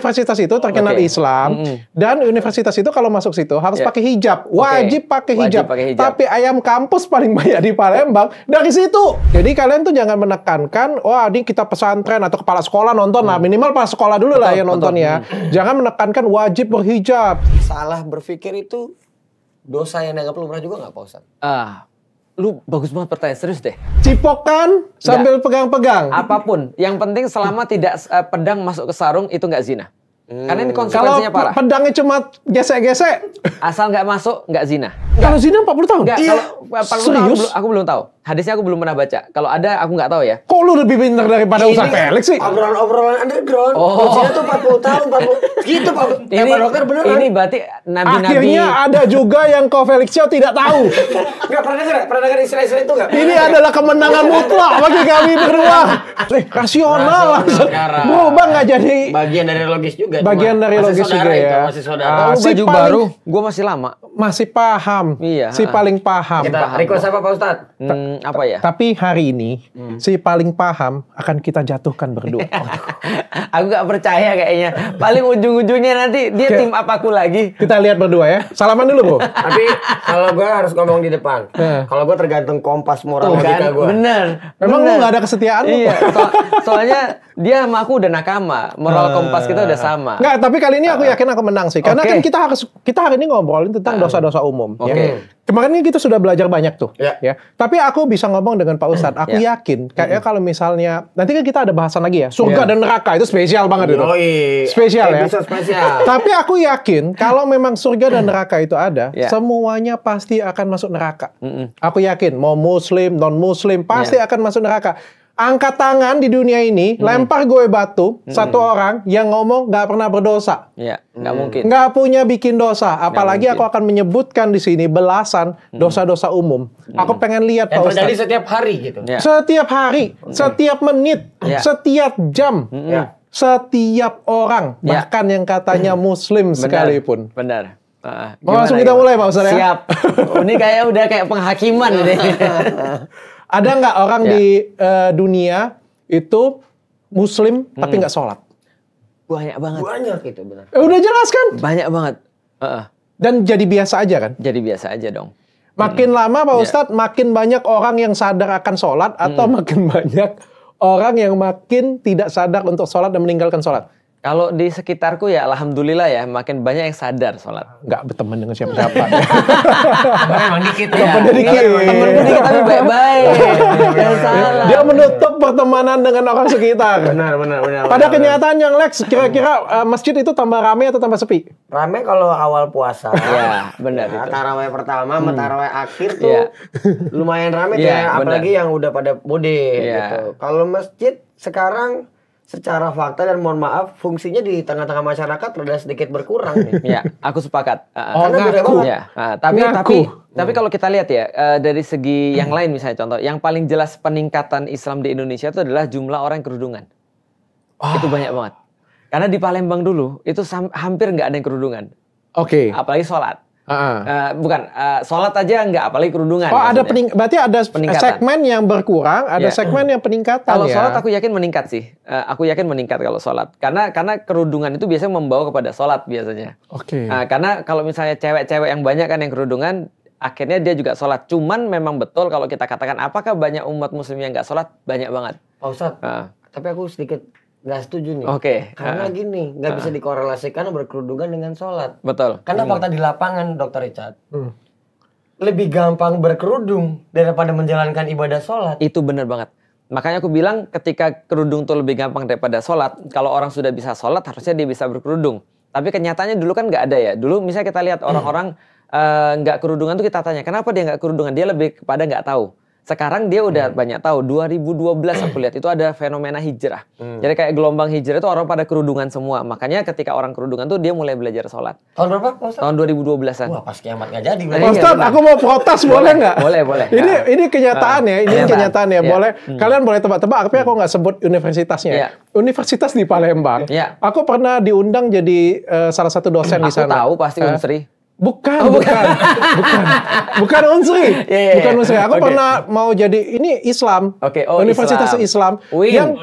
universitas itu terkenal Islam, dan universitas itu kalau masuk situ harus pakai hijab, wajib pakai hijab. Tapi ayam kampus paling banyak di Palembang dari situ. Jadi kalian tuh jangan menekankan, wah ini kita pesantren atau kepala sekolah nonton lah, minimal kepala sekolah dulu lah yang nonton ya. Jangan menekankan wajib berhijab. Salah berpikir itu dosa yang dianggap lumrah juga nggak Pak Ustadz? Lu bagus banget pertanyaan, serius deh. Cipokan sambil pegang-pegang. Apapun, yang penting selama tidak pedang masuk ke sarung itu nggak zina. Karena ini Kalau konsekuensinya parah. pedangnya cuma gesek-gesek, Asal nggak masuk nggak zina. kalau zina 40 tahun. Enggak, Iya. kalau Serius? aku belum tahu. Hadisnya aku belum pernah baca. Kalau ada aku nggak tahu ya. Kok lu lebih pintar daripada Ustaz Felix sih? Obrolan underground. Zina tuh 40 tahun, 40. Gitu Pak. Ini Pak Dokter beneran. ini berarti nabi-nabi. Akhirnya ada juga yang kau Felix Xiao tidak tahu. Nggak pernah dengar, pernah dengar istilah-istilah itu nggak? Ini adalah kemenangan mutlak bagi kami berdua. Rasional langsung. sekarang. Berubah nggak jadi Bagian dari logis juga. bagian dari logis juga ya. Masih saudara. Kalau si baju paling- baru, gue masih lama. Masih paham. Iya. Si paling paham. Kita request apa Pak Ustadz? Apa ya? Tapi hari ini si paling paham akan kita jatuhkan berdua. Aku nggak percaya kayaknya. Paling ujung-ujungnya nanti dia tim apaku lagi. Kita lihat berdua ya. Salaman dulu, Bro. Tapi kalau gue harus ngomong di depan. Kalau gue tergantung kompas moral Tuh logika kan, gue. bener. Memang lu nggak ada kesetiaan lu? Iya, soalnya dia sama aku udah nakama. Moral kompas kita udah sama. Nggak, tapi kali ini aku yakin aku menang sih. Karena Oke. kan kita hari ini ngobrolin tentang dosa-dosa umum. Oke. Ya. Kemarin kan kita sudah belajar banyak tuh. Ya. Ya. Tapi aku bisa ngomong dengan Pak Ustadz. Aku Ya. yakin, kayaknya kalau misalnya, nanti kan kita ada bahasan lagi ya. Surga dan neraka, itu spesial banget itu. Yoi. Spesial ya. Episode spesial. Tapi aku yakin, kalau memang surga dan neraka itu ada, Ya. semuanya pasti akan masuk neraka. Aku yakin, mau muslim, non-muslim, pasti akan masuk neraka. Angkat tangan di dunia ini, lempar gue batu, satu orang yang ngomong nggak pernah berdosa. Iya, nggak mungkin. Nggak punya bikin dosa. Apalagi mungkin. aku akan menyebutkan di sini belasan dosa-dosa umum. Aku pengen lihat Yang Pak terjadi Ustadz. setiap hari gitu. Ya. Setiap hari, setiap menit, Ya. setiap jam, Ya. setiap orang, Ya. bahkan yang katanya muslim sekalipun. Benar. Mau langsung kita mulai Pak Ustadz ya? Siap. Ini kayak udah kayak penghakiman ini. Ada nggak orang Ya. di dunia itu muslim tapi nggak sholat? Banyak banget. Banyak gitu benar. Udah jelas kan? Banyak banget. Dan jadi biasa aja kan? Jadi biasa aja dong. Makin lama Pak Ya. Ustadz, makin banyak orang yang sadar akan sholat atau makin banyak orang yang makin tidak sadar untuk sholat dan meninggalkan sholat? Kalau di sekitarku ya alhamdulillah ya makin banyak yang sadar sholat. Nggak berteman dengan siapa-siapa. Emang dikit ya. Temennya dikit. Temenku dikit tapi baik-baik. Jangan salah. Dia menutup pertemanan dengan orang sekitar. Benar. Pada kenyataannya Lex, kira-kira masjid itu tambah ramai atau tambah sepi? Rame kalau awal puasa. Ya, benar Ya, itu. tarawih pertama sama tarawih akhir tuh Iya. lumayan rame tuh Iya, ya, apalagi yang udah pada mudik Iya. gitu. Kalau masjid sekarang secara fakta dan mohon maaf fungsinya di tengah-tengah masyarakat rada sedikit berkurang nih. Ya, aku sepakat. Oh, Karena beda ngaku. banget. Ya, tapi Ngaku. kalau kita lihat ya dari segi yang lain misalnya contoh, yang paling jelas peningkatan Islam di Indonesia itu adalah jumlah orang yang kerudungan. Itu banyak banget. Karena di Palembang dulu itu hampir nggak ada yang kerudungan, Oke. apalagi sholat. Ah. Sholat aja nggak, apalagi kerudungan. Oh, ada maksudnya. berarti ada Peningkatan. segmen yang berkurang, ada Ya. segmen yang peningkatan Kalau ya. sholat aku yakin meningkat sih. Aku yakin meningkat kalau sholat. Karena kerudungan itu biasanya membawa kepada sholat biasanya. Oke. Karena kalau misalnya cewek-cewek yang banyak kan yang kerudungan, akhirnya dia juga sholat. Cuman memang betul kalau kita katakan apakah banyak umat muslim yang nggak sholat? Banyak banget. Pak Ustadz, tapi aku sedikit nggak setuju nih. Oke. Karena gini, nggak bisa dikorelasikan berkerudungan dengan sholat. Betul. Karena fakta di lapangan, Dokter Richard, lebih gampang berkerudung daripada menjalankan ibadah sholat. Itu benar banget. Makanya aku bilang ketika kerudung tuh lebih gampang daripada sholat, kalau orang sudah bisa sholat harusnya dia bisa berkerudung. Tapi kenyataannya dulu kan nggak ada ya. Dulu misalnya kita lihat orang-orang nggak kerudungan tuh kita tanya, kenapa dia nggak kerudungan? Dia lebih kepada nggak tahu. Sekarang dia udah banyak tahu. 2012 aku lihat itu ada fenomena hijrah. Jadi kayak gelombang hijrah itu orang pada kerudungan semua. Makanya ketika orang kerudungan tuh dia mulai belajar sholat. Tahun berapa, Pak Ustadz? Tahun 2012-an. Wah, pas kiamat nggak jadi. Iya, Pak Ustadz, benar. aku mau protes boleh nggak? Boleh. Ini kenyataan ya, ini kenyataan ya. Iya. Boleh, kalian boleh tebak-tebak, tapi aku nggak sebut universitasnya. Iya. Universitas di Palembang. Iya. Aku pernah diundang jadi salah satu dosen di Aku sana. tahu pasti Unsri. Bukan. Bukan unsri. Bukan unsri. Aku pernah mau jadi ini Islam. Universitas Islam. Yang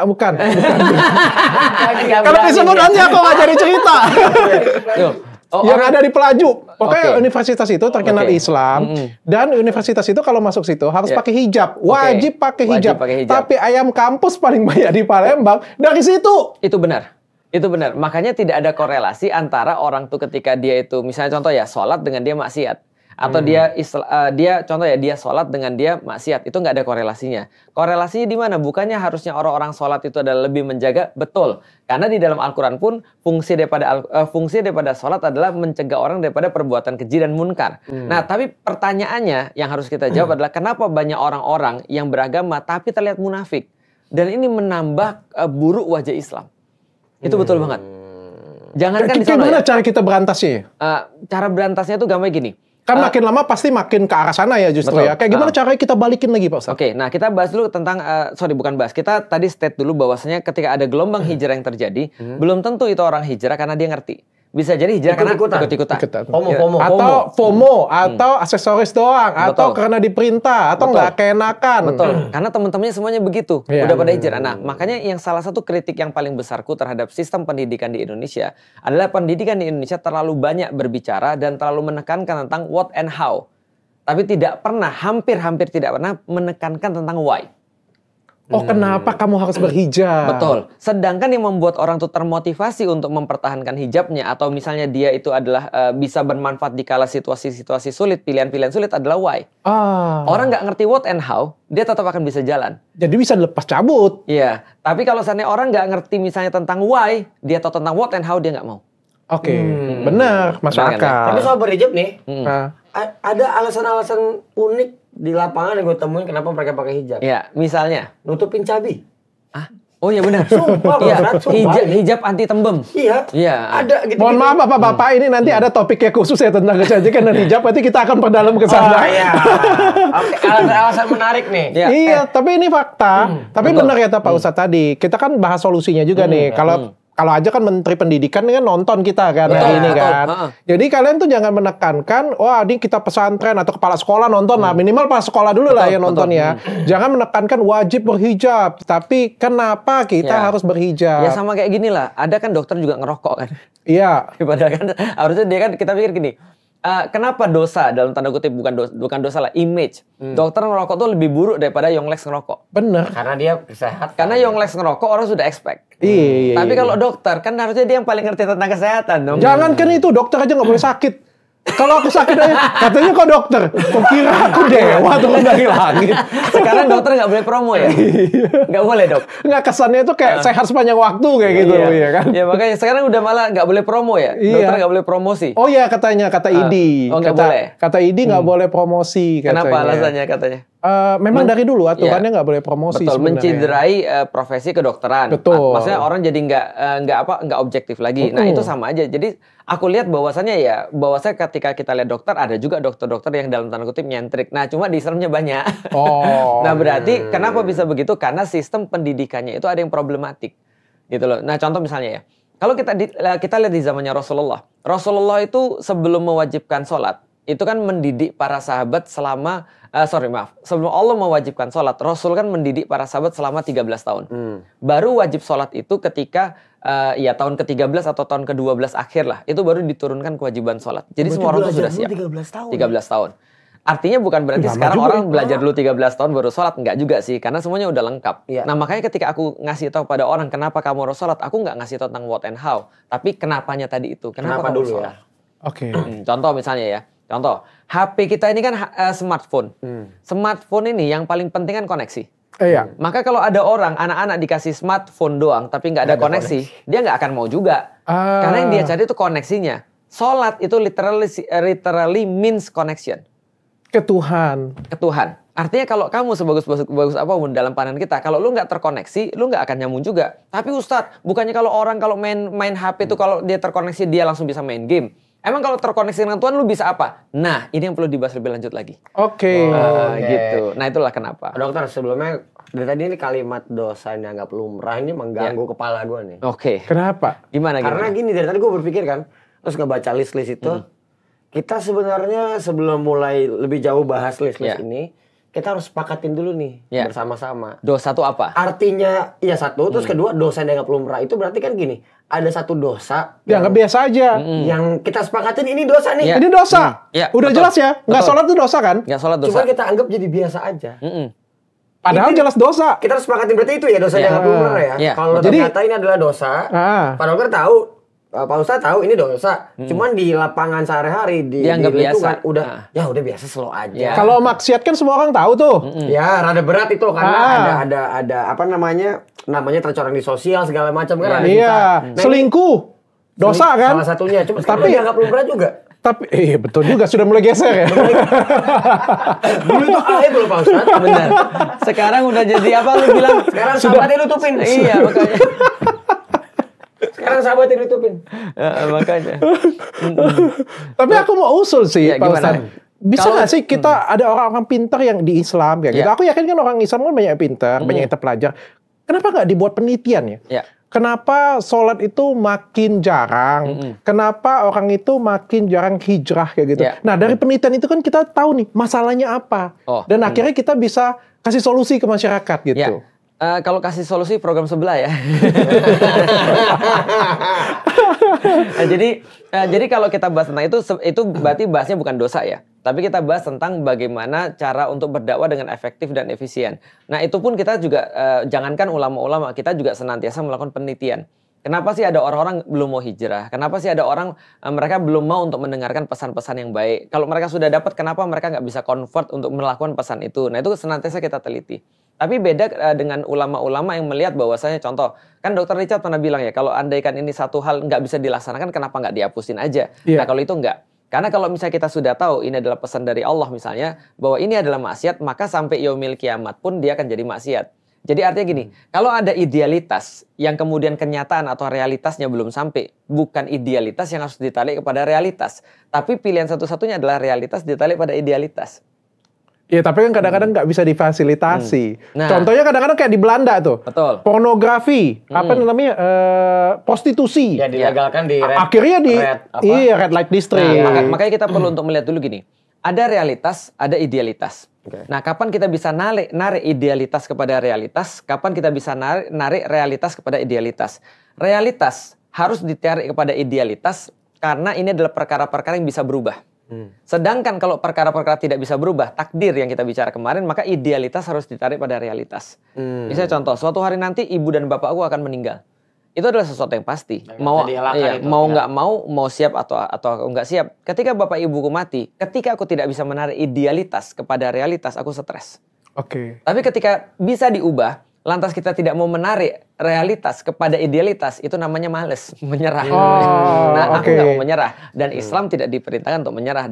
bukan. Kalau disebut nanti aku nggak jadi cerita. Yang ada di Pelaju. Pokoknya universitas itu terkenal Islam. Dan universitas itu kalau masuk situ harus pakai hijab. Wajib pakai hijab. Tapi ayam kampus paling banyak di Palembang dari situ. Itu benar. Itu benar. Makanya tidak ada korelasi antara orang tuh ketika dia itu, misalnya contoh ya, sholat dengan dia maksiat. Atau dia contoh ya, dia sholat dengan dia maksiat. Itu nggak ada korelasinya. Korelasinya di mana? Bukannya harusnya orang-orang sholat itu adalah lebih menjaga? Betul. Karena di dalam Al-Quran pun fungsi daripada sholat adalah mencegah orang daripada perbuatan keji dan munkar. Nah, tapi pertanyaannya yang harus kita jawab adalah kenapa banyak orang-orang yang beragama tapi terlihat munafik? Dan ini menambah buruk wajah Islam. Itu betul banget. Jangankan di sana gimana cara kita berantasnya? Cara berantasnya itu gampang gini. Kan makin lama pasti makin ke arah sana ya justru ya. Kayak gimana caranya kita balikin lagi Pak Ustaz? Nah kita bahas dulu tentang, kita tadi state dulu bahwasanya ketika ada gelombang hijrah yang terjadi, belum tentu itu orang hijrah karena dia ngerti. Bisa jadi hijrah karena ikut-ikutan. Atau FOMO, atau aksesoris doang, atau karena diperintah, atau nggak keenakan. Betul, karena teman-temannya semuanya begitu, udah pada hijrah. Nah, makanya yang salah satu kritik yang paling besarku terhadap sistem pendidikan di Indonesia adalah pendidikan di Indonesia terlalu banyak berbicara dan terlalu menekankan tentang what and how. Tapi tidak pernah, hampir tidak pernah menekankan tentang why. Kenapa kamu harus berhijab? Betul. Sedangkan yang membuat orang tuh termotivasi untuk mempertahankan hijabnya atau misalnya dia itu adalah bisa bermanfaat di kala situasi-situasi sulit, pilihan-pilihan sulit adalah why. Orang nggak ngerti what and how, dia tetap akan bisa jalan. Jadi bisa lepas cabut. Iya. Tapi kalau seandainya orang nggak ngerti misalnya tentang why, dia tahu tentang what and how, dia nggak mau. Benar, masuk akal. Tapi soal berhijab nih, ada alasan-alasan unik di lapangan yang gue temuin kenapa mereka pakai hijab. Iya, misalnya nutupin cabi. Oh iya benar. Sumpah, hijab anti tembem. Iya. Ada gitu. Mohon maaf Bapak-bapak, ini nanti ada topiknya khusus ya tentang kecantikan dan hijab. Nanti kita akan perdalam ke sana. Alasan menarik nih. Iya, tapi ini fakta. Tapi benar kata Pak Ustadz tadi. Kita kan bahas solusinya juga nih. Kalau aja kan Menteri Pendidikan kan nonton kita kan hari ini kan. Jadi kalian tuh jangan menekankan, wah ini kita pesantren atau kepala sekolah nonton lah. Minimal kepala sekolah dulu lah yang nonton ya. Jangan menekankan wajib berhijab. Tapi kenapa kita harus berhijab? Ya sama kayak gini lah. Ada kan dokter juga ngerokok kan. Iya. Padahal kan harusnya dia kan kita pikir gini. Kenapa dosa dalam tanda kutip bukan dosa lah, image. Dokter ngerokok tuh lebih buruk daripada Yonglex ngerokok. Bener. Karena dia kesehatan. Karena Yonglex ngerokok orang sudah expect. Iya. Tapi kalau dokter kan harusnya dia yang paling ngerti tentang kesehatan dong. Jangan kan itu dokter aja nggak boleh sakit. Kalau aku sakit aja, katanya kok dokter. Kok kira aku dewa turun dari langit. Sekarang dokter nggak boleh promo ya? Nggak boleh dok. Nggak, kesannya itu kayak sehat sepanjang waktu kayak gitu ya kan? Ya makanya sekarang udah malah nggak boleh promo ya? Dokter nggak boleh promosi. Oh iya katanya, kata IDI. Oh nggak boleh? Kata IDI nggak boleh promosi katanya. Kenapa alasannya katanya? Memang dari dulu aturannya nggak boleh promosi. Betul, menciderai profesi kedokteran. Betul. Maksudnya orang jadi nggak objektif lagi. Nah itu sama aja. Jadi aku lihat bahwasannya ketika kita lihat dokter ada juga dokter-dokter yang dalam tanda kutip nyentrik. Nah cuma di Islamnya banyak. Nah berarti kenapa bisa begitu? Karena sistem pendidikannya itu ada yang problematik, gitu loh. Nah contoh misalnya ya, kalau kita lihat di zamannya Rasulullah itu sebelum mewajibkan sholat itu kan mendidik para sahabat selama sebelum Allah mewajibkan sholat, Rasul kan mendidik para sahabat selama 13 tahun. Baru wajib sholat itu ketika tahun ke-13 atau tahun ke-12 akhir lah, itu baru diturunkan kewajiban sholat. Jadi semua orang itu sudah siap. 13 tahun. Artinya bukan berarti sekarang orang belajar dulu 13 tahun baru sholat, enggak juga sih, karena semuanya udah lengkap. Nah makanya ketika aku ngasih tahu pada orang kenapa kamu harus sholat, aku nggak ngasih tahu tentang what and how, tapi kenapanya tadi itu, kenapa kamu dulu sholat. Contoh misalnya ya. Contoh, HP kita ini kan smartphone. Smartphone ini yang paling penting kan koneksi. Iya. Maka kalau ada orang, anak-anak dikasih smartphone doang, tapi nggak ada koneksi, dia nggak akan mau juga. Karena yang dia cari itu koneksinya. Sholat itu literally means connection. Ke Tuhan. Artinya kalau kamu sebagus apapun dalam pandangan kita, kalau lu nggak terkoneksi, lu nggak akan nyambung juga. Tapi Ustadz, bukannya kalau main HP itu kalau dia terkoneksi, dia langsung bisa main game. Emang kalau terkoneksi dengan Tuhan lu bisa apa? Nah, ini yang perlu dibahas lebih lanjut lagi. Gitu. Nah, itulah kenapa. Dokter, sebelumnya dari tadi ini kalimat dosa yang dianggap lumrah ini mengganggu kepala gue nih. Oke. Kenapa? Gimana? Karena gini, dari tadi gue berpikir kan, terus ngebaca list-list itu, Kita sebenarnya sebelum mulai lebih jauh bahas list-list ini, kita harus sepakatin dulu nih bersama-sama. Dosa itu apa? Artinya, ya satu, terus kedua dosa yang dianggap lumrah itu berarti kan gini, ada satu dosa yang biasa aja. Yang kita sepakatin ini dosa nih. Ini dosa. Udah jelas ya, nggak sholat itu dosa kan? Nggak sholat dosa. Cuma kita anggap jadi biasa aja. Padahal jelas dosa. Kita harus sepakatin berarti itu ya dosa yang dianggap lumrah ya. Kalau ternyata ini adalah dosa, Pak Dokter tahu. Pak Ustadz tahu ini dosa, cuman di lapangan sehari-hari di lingkungan udah biasa slow aja. Kalau maksiat kan semua orang tahu tuh. Ya rada berat itu karena ada apa namanya tercoreng di sosial segala macam kan. Selingkuh dosa kan? Salah satunya, cuma tapi dianggap lumrah juga. Tapi betul juga sudah mulai geser ya. Dulu tuh belum Pak Ustadz. Benar. Sekarang udah jadi apa lu bilang? Sekarang sahabatnya nutupin. Iya makanya. Sekarang sahabatnya ditutupin. Makanya. Tapi aku mau usul sih, Pak Ustadz. Bisa nggak sih kita ada orang-orang pintar yang di Islam kayak gitu? Aku yakin kan orang Islam kan banyak yang pintar, banyak yang terpelajar. Kenapa nggak dibuat penelitian ya? Kenapa sholat itu makin jarang? Kenapa orang itu makin jarang hijrah kayak gitu? Nah dari penelitian itu kan kita tahu nih masalahnya apa. Dan akhirnya kita bisa kasih solusi ke masyarakat gitu. Kalau kasih solusi program sebelah ya. Jadi kalau kita bahas tentang itu berarti bahasnya bukan dosa ya. Tapi kita bahas tentang bagaimana cara untuk berdakwah dengan efektif dan efisien. Nah itu pun kita juga jangankan ulama-ulama, kita juga senantiasa melakukan penelitian. Kenapa sih ada orang-orang belum mau hijrah? Kenapa sih ada orang mereka belum mau untuk mendengarkan pesan-pesan yang baik? Kalau mereka sudah dapat, kenapa mereka nggak bisa convert untuk melakukan pesan itu? Nah itu senantiasa kita teliti. Tapi beda dengan ulama-ulama yang melihat bahwasanya contoh, kan Dr. Richard pernah bilang ya, kalau andaikan ini satu hal nggak bisa dilaksanakan, kenapa nggak dihapusin aja? Nah kalau itu nggak. Karena kalau misalnya kita sudah tahu ini adalah pesan dari Allah misalnya, bahwa ini adalah maksiat, maka sampai yaumil kiamat pun dia akan jadi maksiat. Jadi artinya gini, kalau ada idealitas yang kemudian kenyataan atau realitasnya belum sampai, bukan idealitas yang harus ditarik kepada realitas. Tapi pilihan satu-satunya adalah realitas ditarik pada idealitas. Ya tapi kan kadang-kadang nggak bisa difasilitasi. Nah, contohnya kadang-kadang kayak di Belanda tuh. Betul. Pornografi, apa namanya, prostitusi. Ya dilegalkan di red, akhirnya di red light district. Nah, makanya kita perlu untuk melihat dulu gini. Ada realitas, ada idealitas. Nah, kapan kita bisa narik idealitas kepada realitas? Kapan kita bisa narik realitas kepada idealitas? Realitas harus ditarik kepada idealitas karena ini adalah perkara-perkara yang bisa berubah. Sedangkan kalau perkara-perkara tidak bisa berubah, takdir yang kita bicara kemarin, maka idealitas harus ditarik pada realitas. Misalnya contoh, suatu hari nanti ibu dan bapak aku akan meninggal. Itu adalah sesuatu yang pasti. Mau nggak mau siap atau nggak siap. Ketika bapak ibuku mati, ketika aku tidak bisa menarik idealitas kepada realitas, aku stres. Tapi ketika bisa diubah, lantas kita tidak mau menarik realitas kepada idealitas, itu namanya males, menyerah. Aku nggak mau menyerah. Dan Islam tidak diperintahkan untuk menyerah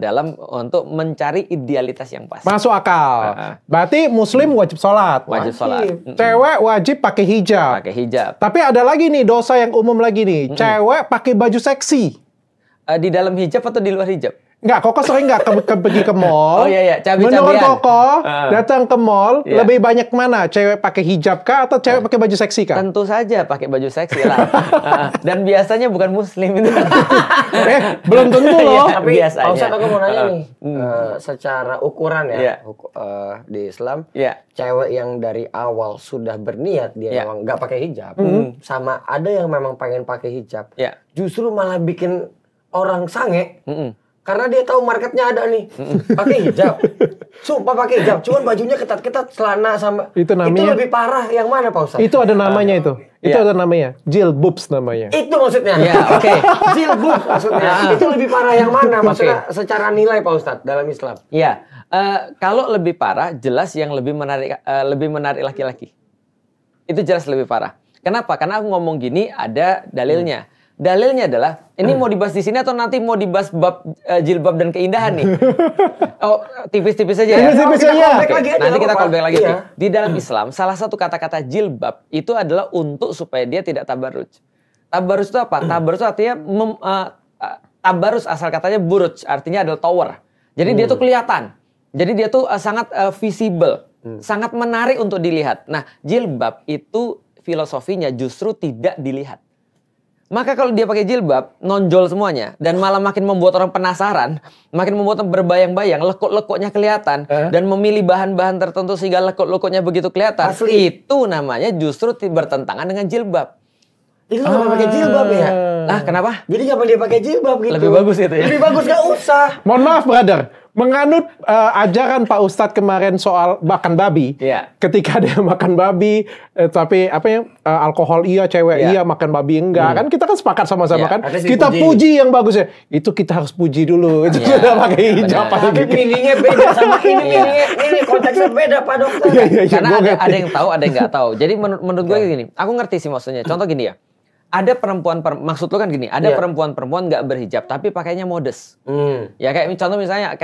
untuk mencari idealitas yang pas. Masuk akal. Berarti Muslim wajib sholat. Wajib sholat. Cewek wajib pakai hijab. Tapi ada lagi nih dosa yang umum lagi nih. Cewek pakai baju seksi. Di dalam hijab atau di luar hijab? Enggak, Koko sering nggak pergi ke mall. Cabai-cabian. Menurut Koko, datang ke mall, lebih banyak mana? Cewek pakai hijab kah atau cewek pakai baju seksi kah? Tentu saja pakai baju seksi lah. Dan biasanya bukan Muslim itu. Belum tentu loh. Tapi Pak Ustadz, aku mau nanya nih, secara ukuran ya, di Islam, cewek yang dari awal sudah berniat dia memang nggak pakai hijab, sama ada yang memang pengen pakai hijab, justru malah bikin orang sange. Karena dia tahu marketnya ada nih, pakai hijab, sumpah pakai hijab, cuman bajunya ketat-ketat, celana sama itu lebih parah yang mana Pak Ustadz? Itu ada namanya itu ada namanya jilboobs namanya. Itu maksudnya. Jilboobs maksudnya. Itu lebih parah yang mana? Maksudnya secara nilai Pak Ustadz dalam Islam? Kalau lebih parah, jelas yang lebih menarik laki-laki. Itu jelas lebih parah. Kenapa? Karena aku ngomong gini ada dalilnya. Dalilnya adalah ini mau dibahas di sini atau nanti mau dibahas bab jilbab dan keindahan nih? Tipis-tipis saja ya. Tipis-tipis saja. Nanti kita callback lagi. Di dalam Islam, salah satu kata-kata jilbab itu adalah untuk supaya dia tidak tabarruj. Tabarruj itu apa? Tabarruj artinya tabarruj asal katanya buruj, artinya adalah tower. Jadi dia tuh kelihatan. Jadi dia tuh sangat visible, sangat menarik untuk dilihat. Nah, jilbab itu filosofinya justru tidak dilihat. Maka kalau dia pakai jilbab, nonjol semuanya, dan malah makin membuat orang penasaran, makin membuat orang berbayang-bayang, lekuk-lekuknya kelihatan, dan memilih bahan-bahan tertentu sehingga lekuk-lekuknya begitu kelihatan. Asli. Itu namanya justru bertentangan dengan jilbab. Itu nggak pakai jilbab ya? Nah, kenapa? Jadi ngapain dia pakai jilbab gitu? Lebih bagus itu ya? Lebih bagus nggak usah. Mohon maaf, brother. Menganut ajaran Pak Ustadz kemarin soal makan babi. Iya. Ketika dia makan babi, tapi alkohol iya, cewek iya, makan babi enggak. Kan kita kan sepakat sama-sama kan. Kita puji yang bagus ya. Itu kita harus puji dulu. Itu sudah pakai hijab. Tapi meaningnya beda sama ini. Ini konteksnya beda, Pak Dokter. Karena ada yang tahu, ada yang nggak tahu. Jadi menurut gue gini, aku ngerti sih maksudnya. Contoh gini ya. Ada perempuan, maksud lo kan gini, ada perempuan-perempuan nggak berhijab tapi pakainya modest. Ya kayak contoh misalnya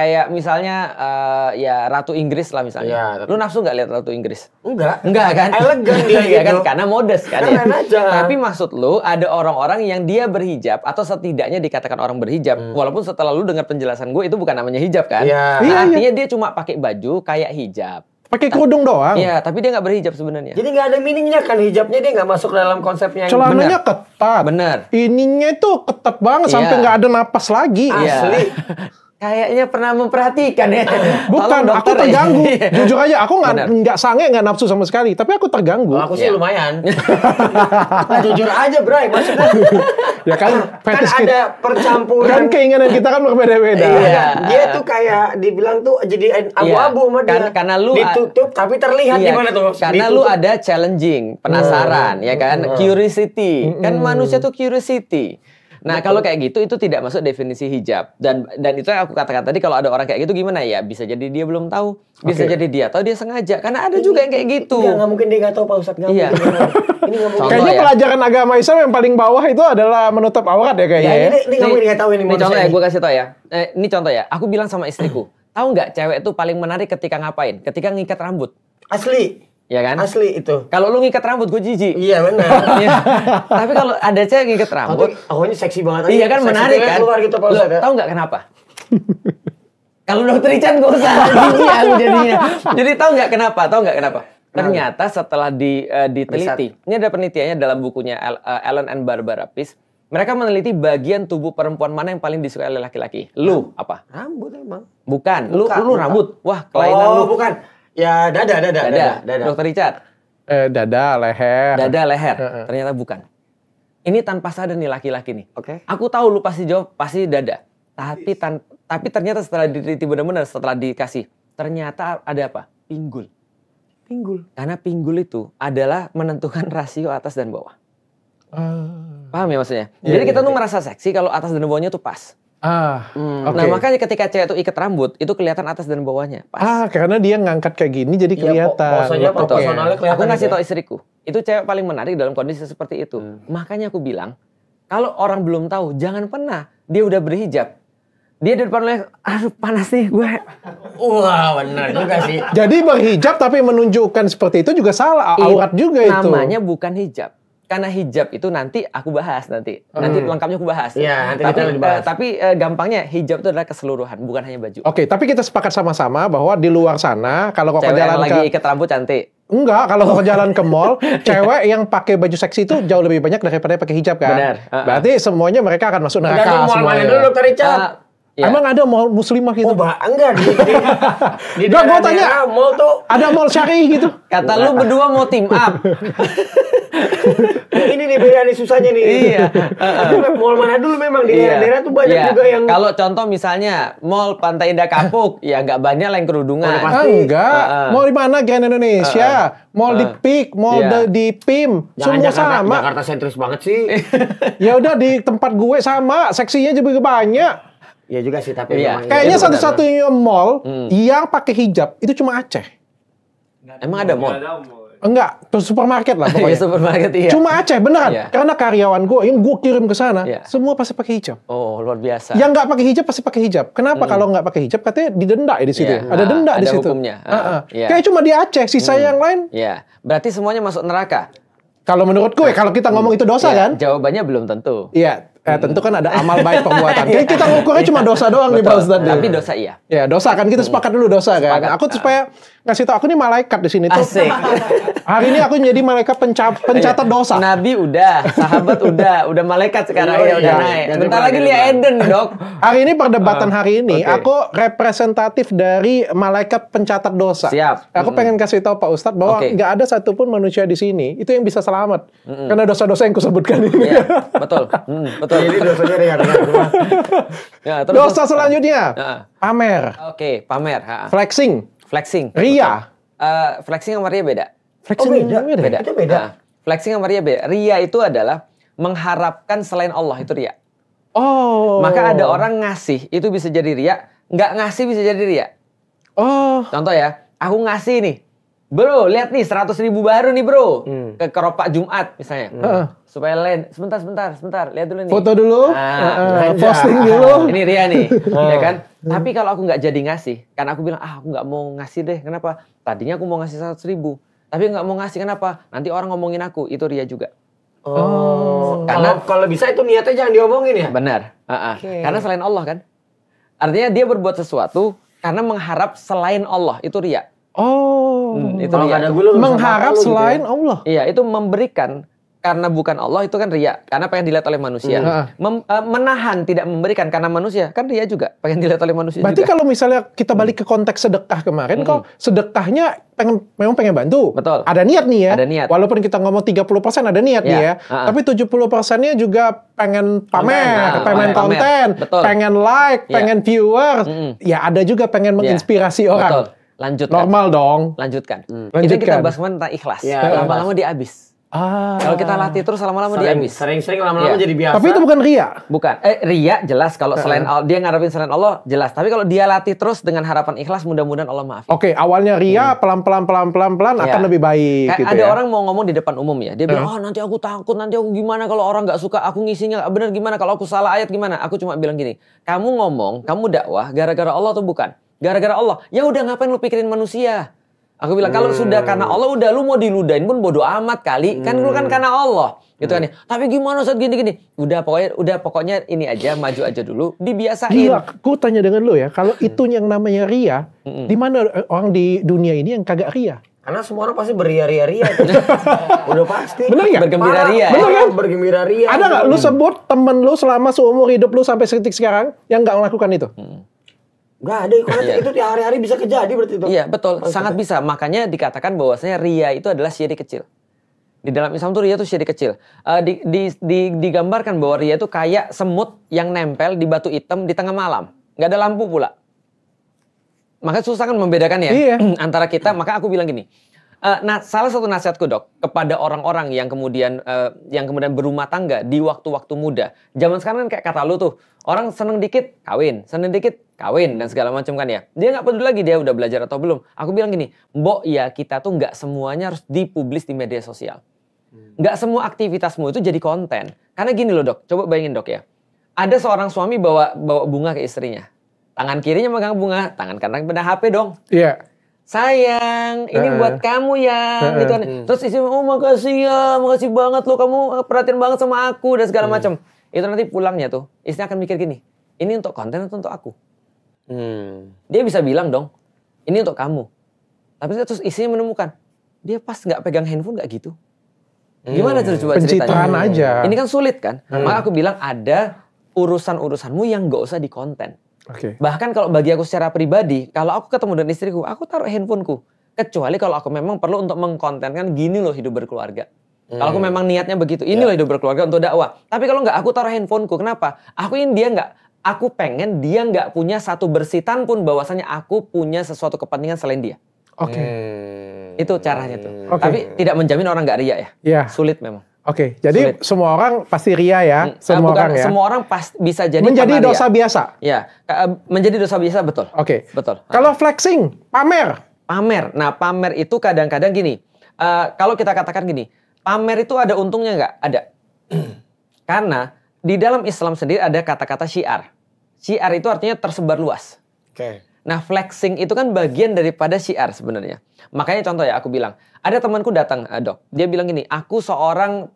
ya Ratu Inggris lah misalnya. Lu nafsu nggak lihat Ratu Inggris? Enggak kan? Elegan dia gitu. kan, karena modest kan ya. Aja. Tapi maksud lu ada orang-orang yang dia berhijab atau setidaknya dikatakan orang berhijab, walaupun setelah lu dengar penjelasan gue itu bukan namanya hijab kan? Artinya dia cuma pakai baju kayak hijab. Pakai kerudung doang. Iya, tapi dia nggak berhijab sebenarnya. Jadi nggak ada meaningnya kan hijabnya, dia nggak masuk dalam konsepnya. Celananya ketat. Bener. Ininya tuh ketat banget sampai nggak ada napas lagi. Asli. Kayaknya pernah memperhatikan ya. Bukan, aku terganggu. Jujur aja, aku nggak sange, nggak nafsu sama sekali. Tapi aku terganggu. Aku sih lumayan. Jujur aja, Bray. Maksudnya ya kan ada percampuran. Kan keinginan kita kan berbeda-beda. Iya. Dia tuh kayak dibilang tuh jadi abu-abu sama dia. Karena lu ditutup tapi terlihat gimana tuh? Karena lu ada challenging, penasaran, ya kan? Curiosity. Kan manusia tuh curiosity. Nah, kalau kayak gitu itu tidak masuk definisi hijab. Dan itu yang aku katakan tadi, kalau ada orang kayak gitu gimana ya? Bisa jadi dia belum tahu, bisa jadi dia tahu dia sengaja. Karena ada juga yang kayak gitu. Nggak mungkin dia nggak tahu, Pak Ustadz. Iya. Ini nggak mungkin. Kayaknya pelajaran agama Islam yang paling bawah itu adalah menutup aurat ya kayaknya. Ini nggak mungkin nggak tahu ini. Ini contoh ya, gue kasih tau ya. Ini contoh ya. Aku bilang sama istriku, tahu nggak cewek itu paling menarik ketika ngapain? Ketika ngikat rambut. Asli. Ya kan? Asli itu. Kalau lu ngikat rambut gue jijik. Iya benar. Tapi kalau ada cewek ngikat rambut, ini seksi banget. Iya kan, menarik kan? Keluar gitu, Pak Ustadz. Tahu nggak kenapa? Kalau Dokter Richard gak usah, jijik aku jadinya. Jadi tahu nggak kenapa? Ternyata setelah diteliti, ini ada penelitiannya dalam bukunya Ellen and Barbara Pease. Mereka meneliti bagian tubuh perempuan mana yang paling disukai oleh laki-laki. Lu apa? Rambut emang. Bukan. Lu rambut. Wah, kelainan lu. Bukan. Ya dada. Dokter Richard. Dada, leher. Ternyata bukan. Ini tanpa sadar nih laki-laki nih. Oke. Aku tahu lu pasti jawab pasti dada. Tapi ternyata setelah diteliti benar-benar, setelah dikasih, ternyata ada apa? Pinggul. Karena pinggul itu adalah menentukan rasio atas dan bawah. Paham ya maksudnya? Jadi kita tuh merasa seksi kalau atas dan bawahnya tuh pas. Nah makanya ketika cewek itu ikat rambut itu kelihatan atas dan bawahnya pas. Karena dia ngangkat kayak gini jadi kelihatan. Proporsionalnya kelihatan. Aku ngasih tau istriku, itu cewek paling menarik dalam kondisi seperti itu. Makanya aku bilang, kalau orang belum tahu jangan pernah dia udah berhijab. Dia di depan oleh, aduh panas nih gue. Wah benar juga sih. Jadi berhijab tapi menunjukkan seperti itu juga salah, aurat juga itu. Namanya bukan hijab. Karena hijab itu nanti aku bahas nanti lengkapnya aku bahas. Iya, tapi gampangnya hijab itu adalah keseluruhan, bukan hanya baju. Oke, tapi kita sepakat sama-sama bahwa di luar sana kalau kau jalan lagi ikat rambut cantik. Enggak, kalau kau jalan ke mall, cewek yang pakai baju seksi itu jauh lebih banyak daripada pakai hijab kan. Benar. Berarti semuanya mereka akan masuk neraka semuanya. Mana dulu Dokter Richard? Ya. Emang ada mall muslimah gitu? Enggak di gue tanya, mall tuh ada mall syari gitu. Kata lu berdua mau team up. Ini nih beda nih susahnya nih. Iya. Mall mana dulu memang di daerah-daerah tuh banyak juga yang. Kalau contoh misalnya mall Pantai Indah Kapuk, ya nggak banyak lah yang kerudungan. Enggak. Mall di mana? Grand Indonesia, mall di PIK, mall di PIM, semua sama. Jakarta sentris banget sih. Ya udah di tempat gue sama, seksinya juga banyak. Ya juga sih, tapi kayaknya satu-satunya mall yang pakai hijab itu cuma Aceh. Emang ada mall? Enggak, supermarket lah pokoknya. Supermarket iya. Cuma Aceh beneran. Karena karyawan gue yang gue kirim ke sana, semua pasti pakai hijab. Oh, luar biasa. Yang nggak pakai hijab pasti pakai hijab. Kenapa kalau nggak pakai hijab katanya didenda ya di situ? Ada denda di situ. Ada hukumnya. Kayak cuma di Aceh, sisa yang lain. Iya. Berarti semuanya masuk neraka. Kalau menurut gue, kalau kita ngomong itu dosa kan? Jawabannya belum tentu. Iya. Tentu kan ada amal baik perbuatan. Jadi kita ngukurnya cuma dosa doang nih Pak Ustadz. Tapi dosa iya. Ya dosa kan, kita sepakat dulu dosa kan. Aku supaya ngasih tahu aku nih malaikat di sini tuh. Asik. Hari ini aku jadi malaikat pencatat dosa. Nabi udah, sahabat udah malaikat sekarang ya udah naik. Bentar lagi Lia Eden, Dok. Hari ini perdebatan hari ini aku representatif dari malaikat pencatat dosa. Siap. Aku pengen kasih tahu Pak Ustadz bahwa nggak ada satupun manusia di sini itu yang bisa selamat karena dosa-dosa yang kusebutkan ini. Iya, betul. Betul. Jadi dosanya ringan. Ya, dosa selanjutnya pamer. Oke, pamer. Flexing. Ria. Flexing sama ria beda. Flexing beda. Itu beda. Flexing sama ria beda. Ria itu adalah mengharapkan selain Allah, itu ria. Oh. Maka ada orang ngasih, itu bisa jadi ria. Nggak ngasih bisa jadi ria. Oh. Contoh ya, aku ngasih nih. Bro, lihat nih 100.000 baru nih bro. Ke keropak Jumat misalnya. Supaya lain. Sebentar. Lihat dulu nih. Foto dulu. Posting dulu. Ini ria nih. Ya kan? Tapi kalau aku nggak jadi ngasih. Karena aku bilang, aku nggak mau ngasih deh. Kenapa? Tadinya aku mau ngasih 100.000. Tapi nggak mau ngasih. Kenapa? Nanti orang ngomongin aku. Itu ria juga. Karena kalau bisa itu niatnya jangan diomongin ya? Benar. Karena selain Allah kan. Artinya dia berbuat sesuatu karena mengharap selain Allah. Itu ria. Itu ria. Mengharap selain Allah. Iya, itu memberikan karena bukan Allah, itu kan ria. Karena pengen dilihat oleh manusia. Menahan tidak memberikan karena manusia, kan ria juga. Pengen dilihat oleh manusia. Berarti juga. kalau misalnya kita balik ke konteks sedekah kemarin, kok sedekahnya memang pengen bantu. Betul. Ada niat nih ya. Ada niat. Walaupun kita ngomong 30% ada niat nih ya. Tapi 70%-nya juga pengen pamer, pengen konten, pengen like, pengen viewer. Ya ada juga pengen menginspirasi orang. Betul. Lanjutkan. Normal dong. Lanjutkan. Itu kita bahas kemarin tentang ikhlas. Lama-lama dia habis. Kalau kita latih terus lama-lama dia habis. Sering-sering lama-lama jadi biasa. Tapi itu bukan ria. Bukan. Ria jelas kalau selain dia ngarepin selain Allah jelas. Tapi kalau dia latih terus dengan harapan ikhlas, mudah-mudahan Allah maafin. Oke, awalnya ria pelan-pelan akan lebih baik. Gitu ada orang mau ngomong di depan umum ya. Dia bilang, nanti aku takut, nanti aku gimana kalau orang nggak suka, aku ngisinya nggak benar gimana, kalau aku salah ayat gimana. Aku cuma bilang gini, kamu ngomong, kamu dakwah gara-gara Allah atau bukan? Gara-gara Allah. Ya udah ngapain lu pikirin manusia? Aku bilang kalau sudah karena Allah udah lu mau diludahin pun bodo amat kali. Kan lu kan karena Allah. Gitu kan ya. Tapi gimana saat gini-gini? Udah pokoknya ini aja, maju aja dulu, dibiasain. Gila, aku tanya dengan lu ya, kalau itu yang namanya ria, di mana orang di dunia ini yang kagak ria? Karena semua orang pasti beria-ria. Udah pasti. Bener nggak? Bergembira ria. Bener kan? Bergembira ria. Ada nggak lu sebut temen lu selama seumur hidup lu sampai sedetik sekarang yang nggak melakukan itu? Nggak ada, itu di hari-hari bisa kejadi berarti itu. Iya betul, sangat bisa. Makanya dikatakan bahwasanya ria itu adalah syirik kecil. Di dalam Islam tuh ria itu syirik kecil. Digambarkan bahwa ria itu kayak semut yang nempel di batu hitam di tengah malam. Nggak ada lampu pula. Makanya susah kan membedakan ya antara kita. Maka aku bilang gini. Salah satu nasihatku dok kepada orang-orang yang kemudian berumah tangga di waktu-waktu muda. Zaman sekarang kan kayak kata lu tuh, orang seneng dikit kawin, dan segala macam kan ya. Dia nggak peduli lagi dia udah belajar atau belum. Aku bilang gini, mbok ya kita tuh nggak semuanya harus dipublis di media sosial. Nggak semua aktivitasmu itu jadi konten. Karena gini loh dok, coba bayangin dok ya. Ada seorang suami bawa bunga ke istrinya. Tangan kirinya megang bunga, tangan kanan pegang HP dong. Iya. Sayang, ini buat kamu ya, gitu kan. Terus istri, makasih ya, makasih banget lo, kamu perhatian banget sama aku dan segala macam. Itu nanti pulangnya tuh, istri akan mikir gini, ini untuk konten atau untuk aku? Dia bisa bilang dong, ini untuk kamu. Tapi terus istrinya menemukan, dia pas nggak pegang handphone nggak gitu. Gimana coba ceritanya? Pencitraan aja. Ini kan sulit kan? Maka aku bilang ada urusan-urusanmu yang nggak usah di konten. Bahkan kalau bagi aku secara pribadi, kalau aku ketemu dengan istriku, aku taruh handphoneku. Kecuali kalau aku memang perlu untuk mengkontenkan gini loh hidup berkeluarga. Kalau aku memang niatnya begitu, ini loh hidup berkeluarga untuk dakwah. Tapi kalau nggak, aku taruh handphoneku. Kenapa? Aku pengen dia nggak punya satu bersitan pun bahwasanya aku punya sesuatu kepentingan selain dia. Itu caranya tuh. Tapi tidak menjamin orang nggak ria ya. Sulit memang. Jadi semua orang pasti ria ya, semua orang pasti bisa jadi menjadi dosa biasa. Ya, menjadi dosa biasa betul. Betul. Kalau flexing, pamer. Nah, pamer itu kadang-kadang gini. Kalau kita katakan gini, pamer itu ada untungnya nggak? Ada. Karena di dalam Islam sendiri ada kata-kata syiar. Syiar itu artinya tersebar luas. Nah, flexing itu kan bagian daripada syiar sebenarnya. Makanya contoh ya, aku bilang, ada temanku datang, dok. Dia bilang gini, aku seorang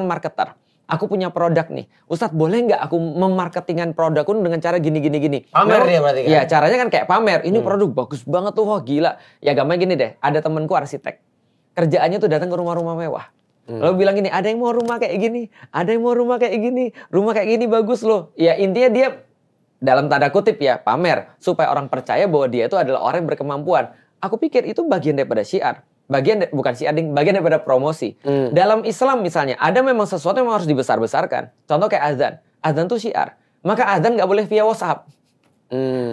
marketer. Aku punya produk nih. Ustadz, boleh nggak aku memarketingkan produkku dengan cara gini. Pamer dia berarti kan? Ya, caranya kan kayak pamer. Ini produk bagus banget tuh, wah gila. Ya gampang gini deh, ada temenku arsitek. Kerjaannya tuh datang ke rumah-rumah mewah. Lalu bilang gini, ada yang mau rumah kayak gini, ada yang mau rumah kayak gini, rumah kayak gini bagus loh. Ya intinya dia dalam tanda kutip ya pamer supaya orang percaya bahwa dia itu adalah orang yang berkemampuan. Aku pikir itu bagian daripada syiar, bukan syiar, bagian daripada promosi. Dalam Islam misalnya ada memang sesuatu yang harus dibesar-besarkan. Contoh kayak azan tuh syiar. Maka azan nggak boleh via WhatsApp.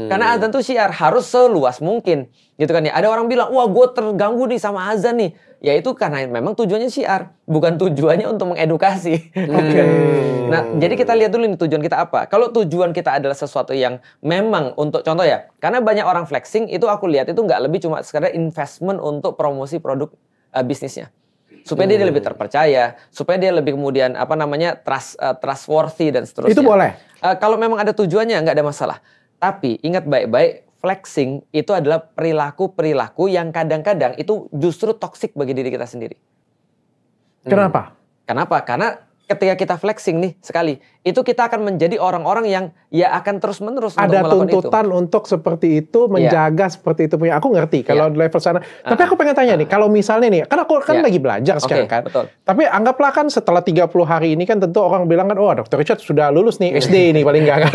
Karena azan tuh syiar harus seluas mungkin, gitu kan ya. Ada orang bilang, wah gue terganggu nih sama azan nih. Ya itu karena memang tujuannya syiar, bukan tujuannya untuk mengedukasi. Nah, jadi kita lihat dulu nih tujuan kita apa. Kalau tujuan kita adalah sesuatu yang memang untuk contoh ya, karena banyak orang flexing itu aku lihat itu nggak lebih cuma sekadar investment untuk promosi produk bisnisnya. Supaya dia lebih terpercaya, supaya dia lebih kemudian trustworthy dan seterusnya. Itu boleh. Kalau memang ada tujuannya nggak ada masalah. Tapi ingat baik-baik, flexing itu adalah perilaku yang kadang-kadang itu justru toksik bagi diri kita sendiri. Kenapa? Karena ketika kita flexing nih sekali, itu kita akan menjadi orang-orang yang ya akan terus-menerus untuk melakukan itu. Ada tuntutan untuk seperti itu, menjaga seperti itu punya. Aku ngerti kalau level sana. Tapi aku pengen tanya nih, kalau misalnya nih, kan aku kan lagi belajar sekarang kan. Betul. Tapi anggaplah kan setelah 30 hari ini kan tentu orang bilang kan, oh Dr. Richard sudah lulus nih, SD nih paling enggak kan.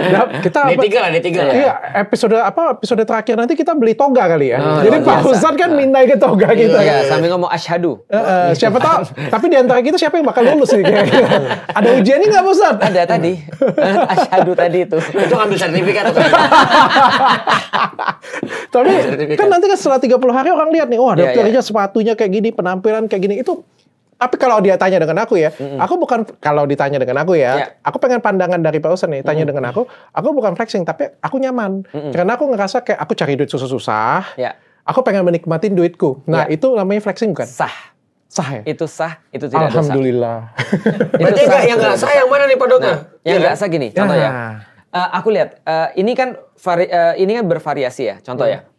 Nah, kita D3 lah. Iya, episode terakhir nanti kita beli toga kali ya. Jadi Pak Ustadz kan minta ke toga gitu. Iya, sambil ngomong asyhadu. Siapa tahu, tapi di antara kita siapa yang bakal lulus nih kayaknya. Ada ujiannya nggak Pak Ustadz? Ada tadi. Asyhadu tadi itu. Itu ngambil sertifikat. Tapi kan nanti kan setelah 30 hari orang lihat nih, wah Dr. Richard sepatunya kayak gini, penampilan kayak gini. Itu tapi kalau dia tanya dengan aku ya, aku bukan kalau ditanya dengan aku ya, aku pengen pandangan dari Pak Ustadz nih, tanya dengan aku bukan flexing, tapi aku nyaman. Karena aku ngerasa kayak aku cari duit susah-susah, aku pengen menikmatin duitku. Nah itu namanya flexing bukan? Sah ya? Itu sah, itu tidak dosa. Alhamdulillah. Berarti yang nggak sah yang mana nih Pak Dokter? Yang nggak sah gini, contoh ya. Aku lihat, ini kan bervariasi ya, contoh ya.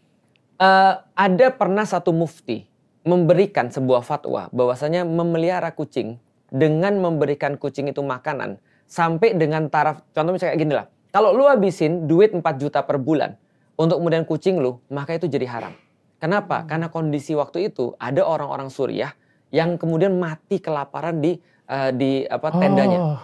Ada pernah satu mufti memberikan sebuah fatwa bahwasanya memelihara kucing dengan memberikan kucing itu makanan sampai dengan taraf, contoh misalnya kayak gini lah. Kalau lu habisin duit 4 juta per bulan untuk kemudian kucing lu, maka itu jadi haram. Kenapa? Karena kondisi waktu itu ada orang-orang Suriah yang kemudian mati kelaparan di tendanya.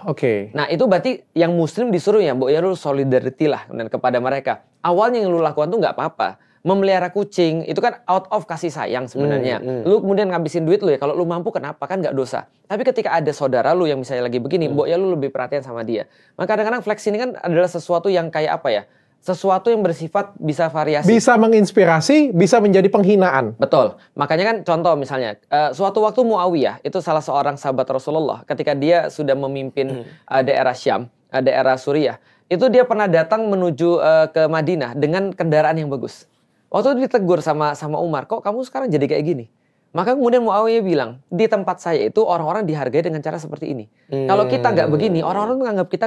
Nah itu berarti yang Muslim disuruh ya, ya lu solidarity lah kepada mereka. Awalnya yang lu lakukan tuh nggak apa-apa. Memelihara kucing itu kan out of kasih sayang sebenarnya. Lu kemudian ngabisin duit lu ya, kalau lu mampu kenapa, kan nggak dosa. Tapi ketika ada saudara lu yang misalnya lagi begini, ya lu lebih perhatian sama dia. Maka kadang-kadang flex ini kan adalah sesuatu yang kayak apa ya? Sesuatu yang bersifat bisa variasi. Bisa menginspirasi, bisa menjadi penghinaan. Betul. Makanya kan contoh misalnya, suatu waktu Muawiyah, itu salah seorang sahabat Rasulullah, ketika dia sudah memimpin daerah Syam, daerah Suriah, itu dia pernah datang menuju ke Madinah dengan kendaraan yang bagus. Waktu itu ditegur sama Umar, kok kamu sekarang jadi kayak gini? Maka kemudian Muawiyah bilang, di tempat saya itu orang-orang dihargai dengan cara seperti ini. Kalau kita nggak begini, orang-orang menganggap kita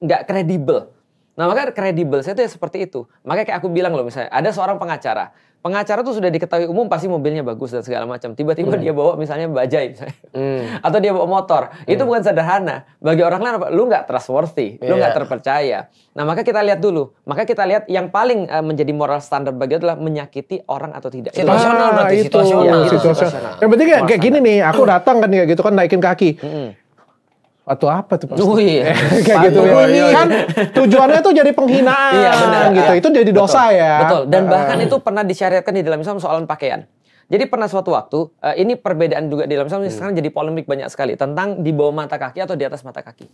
nggak kredibel. Nah maka kredibel saya itu ya seperti itu. Makanya kayak aku bilang loh, misalnya ada seorang pengacara. Pengacara tuh sudah diketahui umum pasti mobilnya bagus dan segala macam. Tiba-tiba dia bawa misalnya bajai misalnya. Atau dia bawa motor. Itu bukan sederhana. Bagi orang lain apa? Lu nggak trustworthy, lu nggak terpercaya. Nah maka kita lihat dulu. Maka kita lihat yang paling menjadi moral standar bagi adalah menyakiti orang atau tidak. Situasional berarti, situasional. Yang penting kayak gini nih, aku datang kan kayak gitu kan naikin kaki. Atau apa tuh Pak? Kayak gitu ya. Kan tujuannya tuh jadi penghinaan gitu. Itu jadi dosa ya. Betul. Dan bahkan itu pernah disyariatkan di dalam Islam soal pakaian. Jadi pernah suatu waktu, ini perbedaan juga di dalam Islam, sekarang jadi polemik banyak sekali tentang di bawah mata kaki atau di atas mata kaki.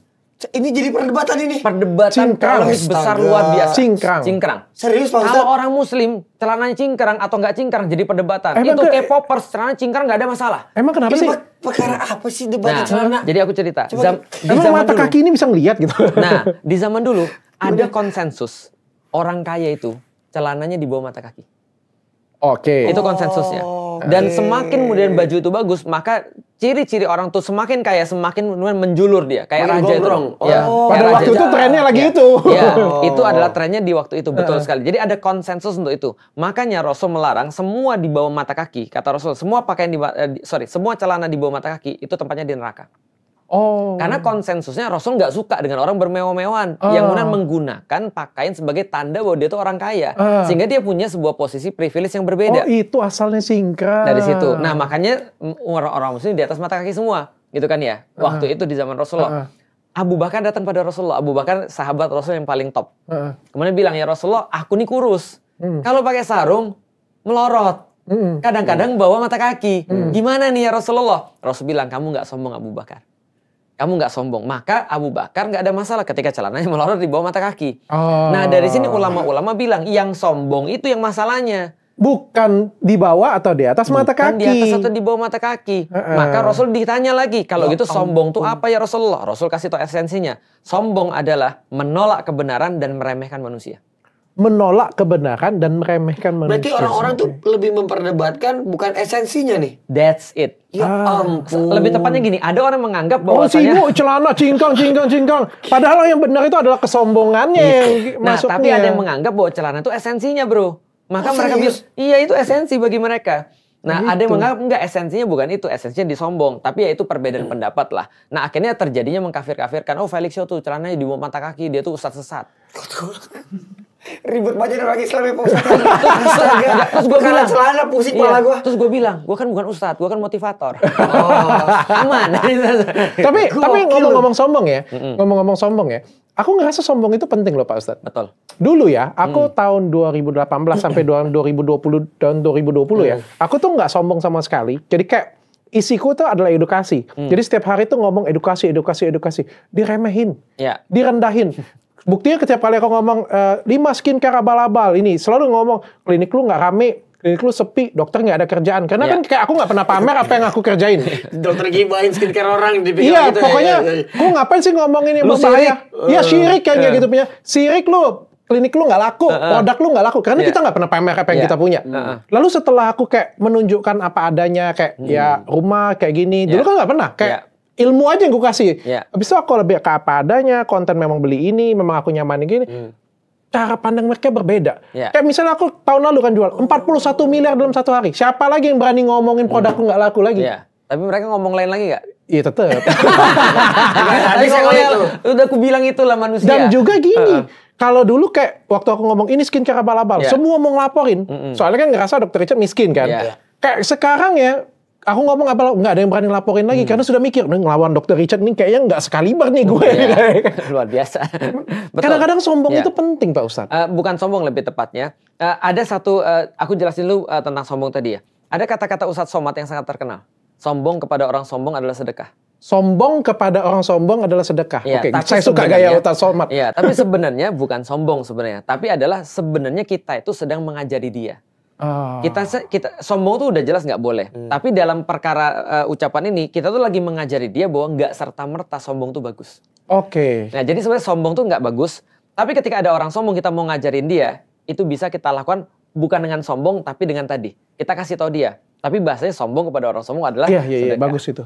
Ini jadi perdebatan ini. Perdebatan polemik besar luar biasa. Cingkrang. Serius Pak Ustaz? Kalau orang Muslim celananya cingkrang atau nggak cingkrang jadi perdebatan. Itu K-popers celananya cingkrang nggak ada masalah. Emang kenapa sih? Perkara apa sih debat celana? Jadi aku cerita. Emang mata kaki ini bisa ngeliat gitu? Nah, di zaman dulu ada konsensus orang kaya itu celananya di bawah mata kaki. Itu konsensusnya. Dan semakin kemudian baju itu bagus, maka ciri-ciri orang tuh semakin kaya, semakin menjulur dia. Kayak raja itu. Pada waktu itu trennya lagi itu. Itu adalah trennya di waktu itu, betul sekali. Jadi ada konsensus untuk itu. Makanya Rasul melarang semua di bawah mata kaki. Kata Rasul, semua pakaian semua celana di bawah mata kaki itu tempatnya di neraka. Karena konsensusnya Rasul nggak suka dengan orang bermewah-mewahan yang kemudian menggunakan pakaian sebagai tanda bahwa dia itu orang kaya, sehingga dia punya sebuah posisi privilege yang berbeda. Itu asalnya singkrah. Dari situ. Nah, makanya orang-orang muslim di atas mata kaki semua, gitu kan ya. Waktu itu di zaman Rasulullah. Abu Bakar datang pada Rasulullah. Abu Bakar sahabat Rasul yang paling top. Kemudian bilang, ya Rasulullah, aku nih kurus. Kalau pakai sarung melorot. Kadang-kadang bawa mata kaki. Gimana nih ya Rasulullah? Rasul bilang, kamu nggak sombong Abu Bakar. Kamu nggak sombong. Maka Abu Bakar nggak ada masalah ketika celananya melorot di bawah mata kaki. Nah, dari sini ulama-ulama bilang yang sombong itu yang masalahnya. Bukan di bawah atau di atas mata kaki. Bukan di atas atau di bawah mata kaki. Maka Rasul ditanya lagi, kalau gitu sombong itu apa ya Rasulullah? Rasul kasih tahu esensinya. Sombong adalah menolak kebenaran dan meremehkan manusia. Menolak kebenaran dan meremehkan manusia. Berarti orang-orang tuh lebih memperdebatkan bukan esensinya nih. That's it. Ya ampun. Lebih tepatnya gini, ada orang menganggap bahwasanya celana cingkang. Padahal yang benar itu adalah kesombongannya yang masuknya. Tapi ada yang menganggap bahwa celana itu esensinya, bro. Maka mereka bilang, iya itu esensi bagi mereka. Nah, ada yang menganggap enggak, esensinya bukan itu, esensinya disombong. Tapi ya itu perbedaan pendapat lah. Nah, akhirnya terjadinya mengkafir-kafirkan. Oh, Felix Show tuh celananya di bawah mata kaki, dia tuh ustadz sesat. Ribet banget orang Islam ya Pak Ustadz. Terus gue bilang celana pusing kepala gue. Terus gue bilang, gue kan bukan ustadz, gue kan motivator. Aman. Tapi ngomong-ngomong sombong ya, ngomong-ngomong sombong ya, aku ngerasa sombong itu penting loh Pak Ustadz. Betul. Dulu ya, aku tahun 2018 sampai 2020 ya, aku tuh nggak sombong sama sekali. Jadi kayak isiku tuh adalah edukasi. Jadi setiap hari tuh ngomong edukasi. Diremehin, direndahin. Buktinya setiap kali aku ngomong 5 skincare abal-abal ini, selalu ngomong klinik lu nggak rame, klinik lu sepi, dokter nggak ada kerjaan. Karena kan kayak aku nggak pernah pamer apa yang aku kerjain. Dokter gibahin skincare orang di iya, gitu, pokoknya gue ngapain sih ngomongin yang berbahaya? Iya syirik kayak gitu punya. Syirik lu, klinik lu nggak laku, produk lu nggak laku. Karena kita nggak pernah pamer apa yang kita punya. Lalu setelah aku kayak menunjukkan apa adanya, kayak ya rumah kayak gini, dulu kan nggak pernah kayak ilmu aja yang gue kasih. Habis itu aku lebih ke apa adanya, konten memang beli ini, memang aku nyaman gini. Cara pandang mereka berbeda. Kayak misalnya aku tahun lalu kan jual 41 miliar dalam satu hari. Siapa lagi yang berani ngomongin produkku nggak laku lagi? Tapi mereka ngomong lain lagi nggak? Iya tetep. Udah aku bilang itulah manusia. Dan juga gini, kalau dulu kayak waktu aku ngomong ini skincare abal-abal, semua mau ngelaporin. Soalnya kan ngerasa Dr. Richard miskin kan. Kayak sekarang ya, aku ngomong apa nggak ada yang berani laporin lagi karena sudah mikir ngelawan Dr. Richard nih kayaknya nggak sekaliber nih gue. Luar biasa. Kadang-kadang sombong itu penting Pak Ustadz. Bukan sombong lebih tepatnya. Ada satu, aku jelasin dulu tentang sombong tadi ya. Ada kata-kata Ustadz Somad yang sangat terkenal. Sombong kepada orang sombong adalah sedekah. Sombong kepada orang sombong adalah sedekah. Oke, saya suka gaya Ustadz Somad. Iya, tapi sebenarnya bukan sombong sebenarnya, tapi adalah sebenarnya kita itu sedang mengajari dia. Kita sombong tuh udah jelas nggak boleh. Tapi dalam perkara ucapan ini kita tuh lagi mengajari dia bahwa nggak serta-merta sombong tuh bagus. Nah jadi sebenarnya sombong tuh nggak bagus. Tapi ketika ada orang sombong kita mau ngajarin dia, itu bisa kita lakukan bukan dengan sombong tapi dengan tadi. Kita kasih tahu dia. Tapi bahasanya sombong kepada orang sombong adalah iya, bagus itu.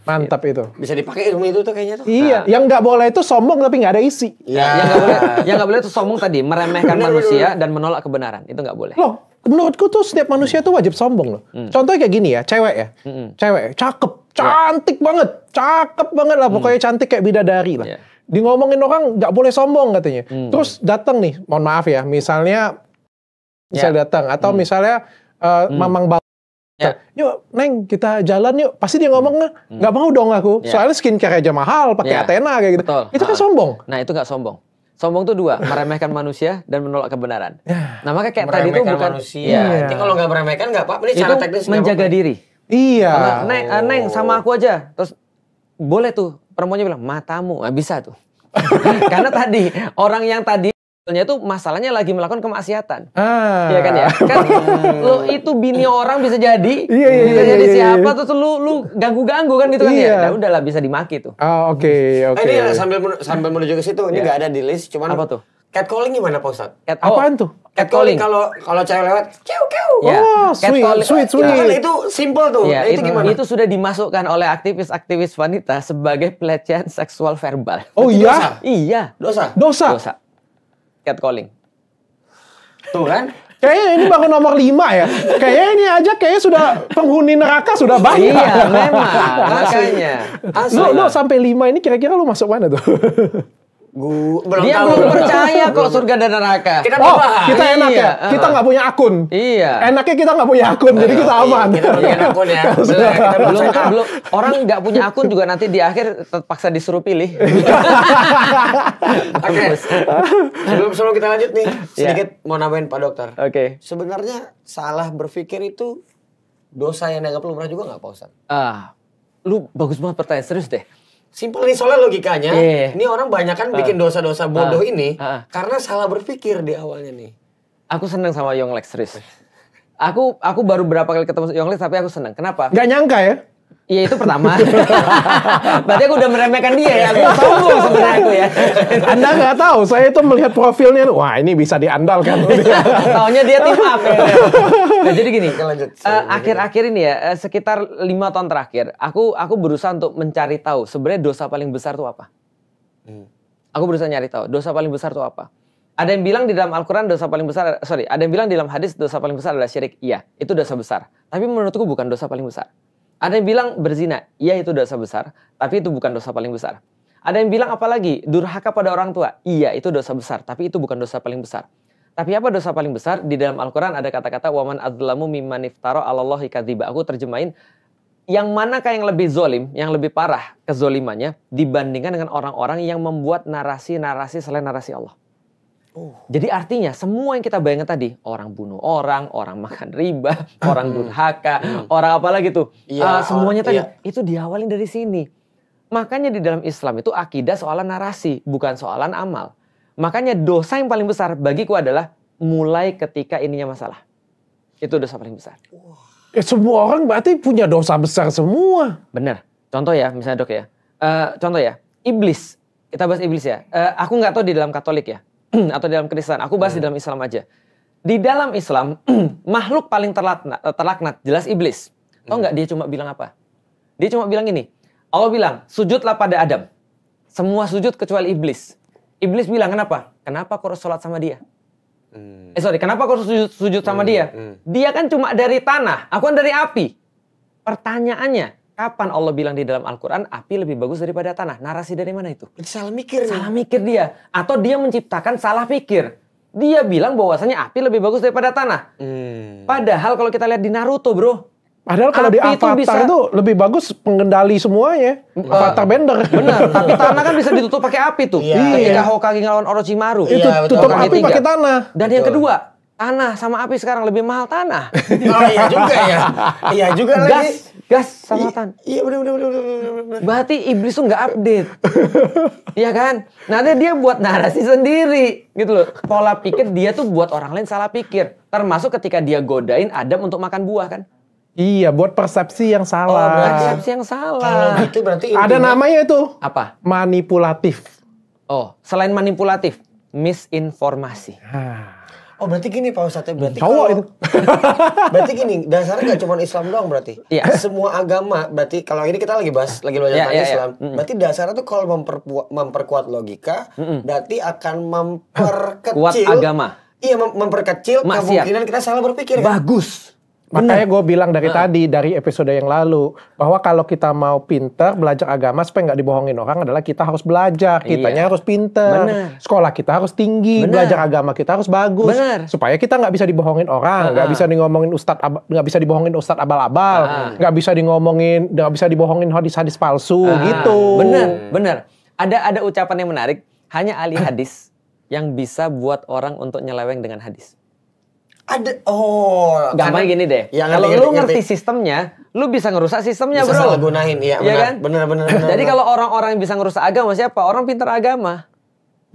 Mantap itu. Bisa dipakai ilmu itu tuh kayaknya tuh. Iya, yang nggak boleh itu sombong tapi nggak ada isi. Yang nggak boleh itu sombong tadi, meremehkan manusia dan menolak kebenaran. Itu nggak boleh. Loh, menurutku tuh setiap manusia tuh wajib sombong loh. Contohnya kayak gini ya, cewek ya. Cewek, cakep, cantik banget. Cakep banget lah, pokoknya cantik kayak bidadari lah. Di ngomongin orang nggak boleh sombong katanya. Terus datang nih, mohon maaf ya, misalnya datang atau misalnya mamang yuk Neng kita jalan yuk, pasti dia ngomongnya nggak mau dong aku, soalnya skincare aja mahal, pakai Athena kayak gitu. Betul. Itu kan sombong. Nah itu nggak sombong. Sombong tuh dua, meremehkan manusia dan menolak kebenaran. Nah maka kayak tadi itu bukan manusia. Jadi kalau nggak meremehkan nggak apa-apa, ini cara teknis menjaga diri. Iya. Neng sama aku aja, terus boleh tuh perempuannya bilang matamu, nggak bisa tuh. Karena tadi orang yang tadi sebetulnya itu masalahnya lagi melakukan kemaksiatan. Iya kan ya? Kan lo itu bini orang bisa jadi. Bisa jadi siapa terus lu ganggu-ganggu kan gitu kan ya. Nah, udahlah bisa dimaki tuh. Oke. Ini sambil menuju ke situ, ini nggak ada di list, cuman apa tuh? Catcalling gimana Pak Ustadz? Apaan tuh? Catcalling kalau cewek lewat, kew. Sweet. Itu simple tuh. Ya, itu gimana? Itu sudah dimasukkan oleh aktivis-aktivis wanita sebagai pelecehan seksual verbal. Oh iya? Iya. Dosa. Catcalling. Tuh kan? Kayaknya ini baru nomor 5 ya. Kayaknya ini aja kayaknya sudah penghuni neraka sudah banyak. Iya, memang. Makanya. Lu sampai 5 ini kira-kira lu masuk mana tuh? Dia belum percaya kok surga dan neraka. Kita enak ya. Kita nggak punya akun. Iya. Enaknya kita nggak punya akun, jadi kita aman. Kita punya akun ya. Belum. Orang nggak punya akun juga nanti di akhir terpaksa disuruh pilih. Oke. Sebelum kita lanjut nih, sedikit mau nambahin Pak Dokter. Oke. Sebenarnya salah berpikir itu dosa yang dianggap lumrah juga nggak Pak Ustadz? Lu bagus banget pertanyaan, serius deh. Simpel nih soalnya logikanya. Ini orang banyak kan bikin dosa-dosa bodoh ini karena salah berpikir di awalnya nih. Aku seneng sama Yonglek, serius. Aku baru berapa kali ketemu Yonglek tapi aku seneng. Kenapa? Gak nyangka ya? Iya itu pertama. Berarti aku udah meremehkan dia ya. Aku sombong sebenarnya aku ya. Anda nggak tahu, saya itu melihat profilnya, wah ini bisa diandalkan. Taunya dia tim up ya. Nah, jadi gini, akhir-akhir ini ya, sekitar 5 tahun terakhir, aku berusaha untuk mencari tahu sebenarnya dosa paling besar itu apa. Aku berusaha nyari tahu dosa paling besar itu apa. Ada yang bilang di dalam Al-Quran dosa paling besar, ada yang bilang di dalam hadis dosa paling besar adalah syirik. Iya, itu dosa besar. Tapi menurutku bukan dosa paling besar. Ada yang bilang berzina, iya itu dosa besar, tapi itu bukan dosa paling besar. Ada yang bilang apalagi, durhaka pada orang tua, iya itu dosa besar, tapi itu bukan dosa paling besar. Tapi apa dosa paling besar? Di dalam Al-Quran ada kata-kata waman adzlamu mimman iftara 'alallahi kadziba. Aku terjemahin, yang manakah yang lebih zolim, yang lebih parah kezolimannya dibandingkan dengan orang-orang yang membuat narasi-narasi selain narasi Allah. Jadi artinya semua yang kita bayangkan tadi, orang bunuh orang makan riba, orang durhaka, orang apalagi tuh, semuanya tadi itu diawalin dari sini. Makanya di dalam Islam itu akidah soalan narasi, bukan soalan amal. Makanya dosa yang paling besar bagiku adalah mulai ketika ininya masalah. Itu dosa paling besar. Semua orang berarti punya dosa besar semua. Benar. Contoh ya, misalnya Dok ya. Contoh ya, iblis. Kita bahas iblis ya. Aku nggak tahu di dalam Katolik ya. Atau dalam Kristen, aku bahas di dalam Islam aja. Di dalam Islam, makhluk paling terlaknat jelas iblis. Tahu nggak dia cuma bilang apa? Dia cuma bilang gini, Allah bilang, sujudlah pada Adam. Semua sujud kecuali iblis. Iblis bilang, kenapa? Kenapa kau harus sholat sama dia? Kenapa kau harus sujud sama dia? Dia kan cuma dari tanah, aku kan dari api. Pertanyaannya, kapan Allah bilang di dalam Al-Quran api lebih bagus daripada tanah? Narasi dari mana itu? Salah mikir. Salah mikir dia. Atau dia menciptakan salah pikir. Dia bilang bahwasanya api lebih bagus daripada tanah. Padahal kalau kita lihat di Naruto bro. Padahal kalau di Avatar itu lebih bagus pengendali semuanya. Avatar Bender. Benar. Tapi tanah kan bisa ditutup pakai api tuh. Ketika Hokage ngelawan Orochimaru. Itu tutup api pakai tanah. Dan yang kedua, tanah sama api sekarang lebih mahal tanah. Oh iya juga ya. Iya juga lagi. Gas sama tanah. Iya benar. Berarti iblis tuh nggak update. Iya kan? Nanti dia buat narasi sendiri gitu loh. Pola pikir dia tuh buat orang lain salah pikir. Termasuk ketika dia godain Adam untuk makan buah kan. Iya, buat persepsi yang salah. Persepsi yang salah. Kalau gitu berarti ada namanya itu. Apa? Manipulatif. Selain manipulatif, misinformasi. Oh berarti gini Pak Ustadz, berarti cowok itu. Berarti gini, dasarnya nggak cuma Islam doang berarti. Iya. Semua agama, berarti kalau ini kita lagi bahas tentang Islam. Berarti dasarnya tuh kalau memperkuat logika, berarti akan memperkecil kuat agama. Iya, memperkecil kemungkinan kita salah berpikir. Bagus. Makanya gue bilang dari episode yang lalu, bahwa kalau kita mau pinter belajar agama supaya nggak dibohongin orang adalah kita harus belajar, kitanya harus pinter, sekolah kita harus tinggi, belajar agama kita harus bagus, supaya kita nggak bisa dibohongin orang, nggak bisa ngomongin nggak bisa dibohongin ustadz abal-abal, nggak bisa dibohongin hadis-hadis palsu gitu. Benar. Ada ucapan yang menarik, hanya ahli hadis yang bisa buat orang untuk nyeleweng dengan hadis. Gampang gini deh. Kalau lu ngerti sistemnya, lu bisa ngerusak sistemnya, bisa bro. Bisa salah gunain, iya kan? Bener. Jadi kalau orang-orang yang bisa ngerusak agama siapa? Orang pintar agama.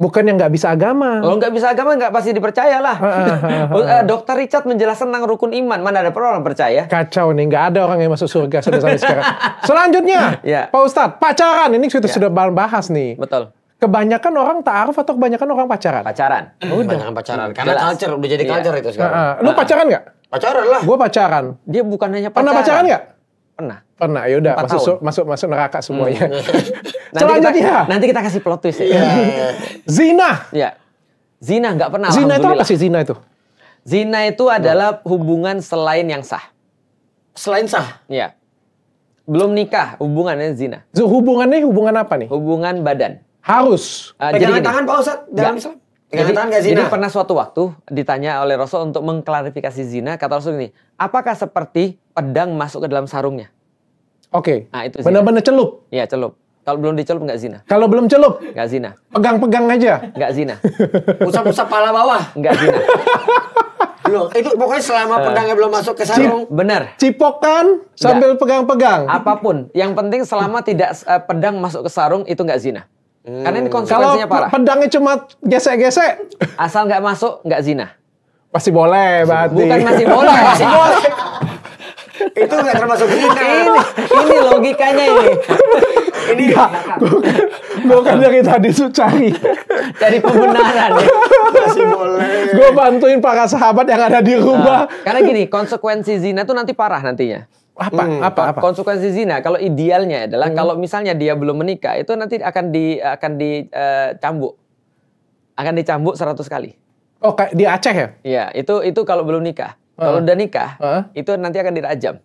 Bukan yang nggak bisa agama. Kalau nggak bisa agama nggak pasti dipercaya lah. Dr. Richard menjelaskan tentang rukun iman. Mana ada orang percaya? Kacau nih, nggak ada orang yang masuk surga sampai sekarang. Selanjutnya, Pak Ustadz, pacaran. Ini sudah bahas nih. Betul. Kebanyakan orang ta'aruf atau kebanyakan orang pacaran? Pacaran. Kebanyakan pacaran. Karena culture, udah jadi culture itu sekarang. Lu pacaran nggak? Pacaran lah. Gue pacaran. Dia bukan hanya pacaran. Pernah pacaran nggak? Pernah. Ya udah, masuk neraka semuanya. Selanjutnya. Nanti kita kasih plot twist ya. Zina. Zina nggak pernah. Zina itu apa sih zina itu? Zina itu adalah hubungan selain yang sah. Selain sah? Iya. Belum nikah, hubungannya zina. Hubungannya hubungan apa nih? Hubungan badan. Harus. Pegangan tangan Pak Ustadz dalam Islam? Pegangan tangan nggak zina? Jadi pernah suatu waktu ditanya oleh Rasul untuk mengklarifikasi zina, kata Rasul ini, apakah seperti pedang masuk ke dalam sarungnya? Oke. Nah, itu benar-benar celup? Iya, celup. Kalau belum dicelup nggak zina. Kalau belum celup? Nggak zina. Pegang-pegang aja? Nggak zina. Usap-usap pala bawah? Nggak zina. Loh, itu pokoknya selama pedangnya belum masuk ke sarung. Benar. Cipokan sambil pegang-pegang. Apapun, yang penting selama tidak pedang masuk ke sarung itu nggak zina. Karena ini konsekuensinya parah. Kalau pedangnya cuma gesek-gesek, asal nggak masuk nggak zina. Masih boleh berarti. Bukan masih boleh, masih boleh. Itu nggak termasuk zina. Ini logikanya ini. Ini bukan dari tadi cari pembenaran ya. Masih boleh. Gue bantuin para sahabat yang ada di rumah. Karena gini, konsekuensi zina tuh nanti parah nantinya. Apa? Konsekuensi zina kalau idealnya adalah kalau misalnya dia belum menikah itu nanti akan dicambuk. Akan dicambuk 100 kali. Oh, kayak di Aceh ya? Iya, itu kalau belum nikah. Kalau udah nikah, itu nanti akan dirajam.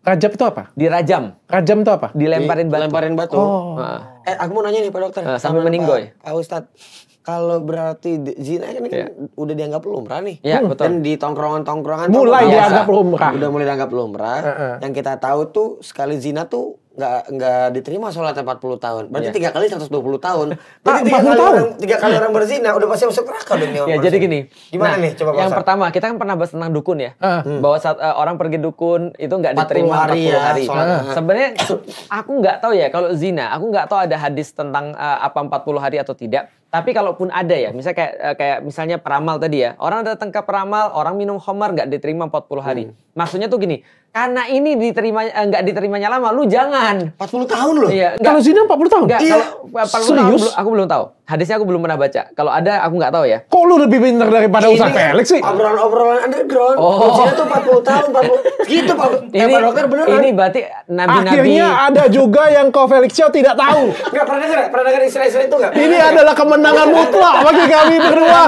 Rajam itu apa? Dirajam. Rajam itu apa? Dilemparin batu. Lemparin batu. Oh. Aku mau nanya nih Pak Dokter. Sambil meninggoy. Pak Ustadz, kalau berarti zina ini kan udah dianggap lumrah nih. Iya, betul. Dan di tongkrongan-tongkrongan mulai dianggap lumrah. Udah mulai dianggap lumrah. Yang kita tahu tuh sekali zina tuh nggak diterima sholatnya 40 tahun. Berarti 3 kali 120 tahun. Berarti 3 kali orang berzina udah pasti masuk neraka dong. Ya jadi gini. Gimana nih coba Pak Yang pertama kita kan pernah bahas tentang dukun ya. Bahwa saat orang pergi dukun itu nggak diterima 40 hari. Sebenarnya aku nggak tahu ya kalau zina. Aku nggak tahu ada hadis tentang apa 40 hari atau tidak. Tapi kalaupun ada ya, misalnya kayak misalnya peramal tadi ya. Orang datang ke peramal, orang minum khamar nggak diterima 40 hari. Maksudnya tuh gini, karena ini nggak diterimanya lama, lu jangan. 40 tahun loh? Iya. Kalau zina 40 tahun? Enggak, iya. kalau serius? aku belum tahu. Hadisnya aku belum pernah baca. Kalau ada aku nggak tahu ya. Kok lu lebih pintar daripada Ustaz Felix sih? Obrolan underground. Zina tuh 40 tahun, 40. Gitu Pak. Pak Dokter beneran. Ini berarti nabi-nabi. Akhirnya ada juga yang Ko Felix Show tidak tahu. Nggak pernah dengar istilah-istilah itu nggak? Ini adalah kemenangan mutlak bagi kami berdua.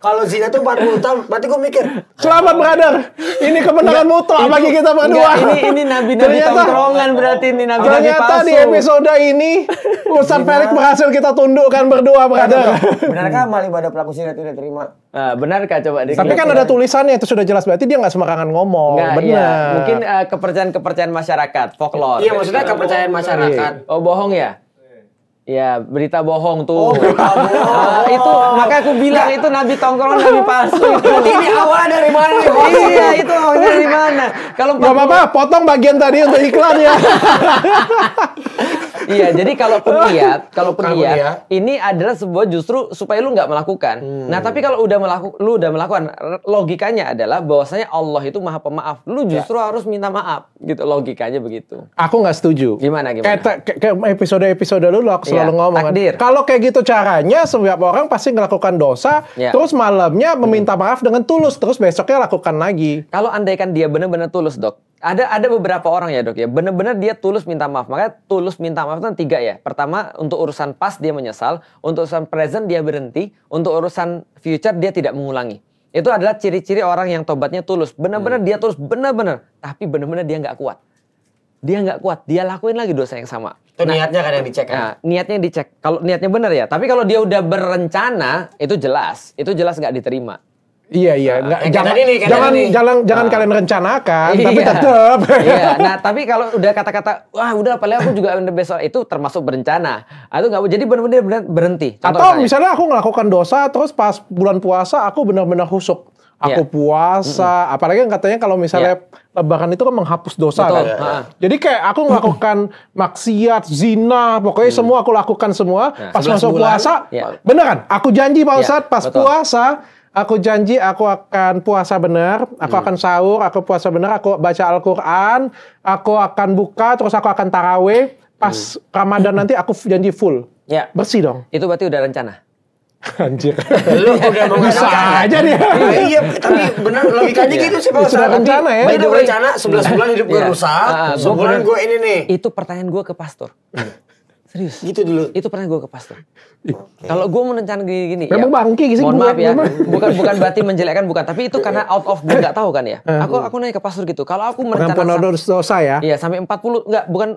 Kalau zina tuh 40 tahun, berarti gue mikir. Selamat brother. Ini kemenangan mutlak bagi kita berdua. Ini nabi-nabi tongkrongan berarti ini nabi-nabi palsu. Ternyata di episode ini Ustaz Felix berhasil kita tundukkan berdua brother. Benarkah amal ibadah pelaku zina tidak terima? Benarkah coba? Tapi kan ada tulisannya itu sudah jelas berarti dia nggak sembarangan ngomong. Benar. Iya. Mungkin kepercayaan masyarakat, folklore. Iya maksudnya kepercayaan masyarakat. Oh bohong ya? Ya berita bohong tuh. Oh berita bohong. Itu makanya aku bilang itu nabi tongkrongan, nabi palsu itu. Ini awalnya dari mana nih? Iya itu awalnya dari mana? Kalau nggak apa-apa, potong bagian tadi untuk iklan ya. Iya, jadi kalaupun niat, ini adalah sebuah justru supaya lu nggak melakukan. Nah, tapi kalau lu udah melakukan, logikanya adalah bahwasanya Allah itu Maha Pemaaf. Lu justru harus minta maaf, gitu logikanya begitu. Aku nggak setuju. Gimana? Kayak episode dulu aku selalu ngomong. Kalau kayak gitu caranya, setiap orang pasti melakukan dosa, terus malamnya meminta maaf dengan tulus, terus besoknya lakukan lagi. Kalau andaikan dia benar-benar tulus, Dok. Ada beberapa orang ya, Dok ya. Benar-benar dia tulus minta maaf. Makanya tulus minta maaf itu 3 ya. Pertama, untuk urusan past dia menyesal, untuk urusan present dia berhenti, untuk urusan future dia tidak mengulangi. Itu adalah ciri-ciri orang yang tobatnya tulus. Benar-benar dia tulus, benar-benar. Tapi benar-benar dia nggak kuat. Dia nggak kuat, dia lakuin lagi dosa yang sama. Itu niatnya kan yang dicek kan? Nah, niatnya dicek. Kalau niatnya benar ya. Tapi kalau dia udah berencana, itu jelas nggak diterima. Iya, jangan kalian rencanakan, tapi tetap. Iya, nah tapi kalau udah kata-kata, wah udah paling aku juga besok itu termasuk berencana. Itu nggak, jadi benar-benar berhenti. Atau misalnya aku melakukan dosa, terus pas bulan puasa aku benar-benar khusyuk. Aku puasa, apalagi katanya kalau misalnya Lebaran itu kan menghapus dosa. Betul. Kan. Jadi kayak aku melakukan maksiat, zina, pokoknya semua aku lakukan semua. Pas masuk puasa, beneran. Aku janji Pak Ustadz, pas puasa, aku janji aku akan puasa benar, aku akan sahur, aku puasa benar, aku baca Al-Quran, aku akan buka, terus aku akan taraweh. Pas Ramadan nanti aku janji full. Bersih dong. Itu berarti udah rencana. Anjir. Lu udah mau bisa aja dia. Iya, tapi benar logikanya gitu sih Pak. Sudah rencana ya. Udah rencana 11 bulan hidup gue rusak, sebulan gue ini nih. Itu pertanyaan gue ke pastor. Serius? Gitu dulu. Itu pernah gue ke pastor. Kalau gue merencanakan gini, memang bangki sih. Mohon maaf ya, bukan berarti menjelekkan, bukan. Tapi itu karena out of gue nggak tahu kan ya. Aku nanya ke pastor gitu. Kalau aku merencanakan dosa ya. Iya, sampai 40 enggak, bukan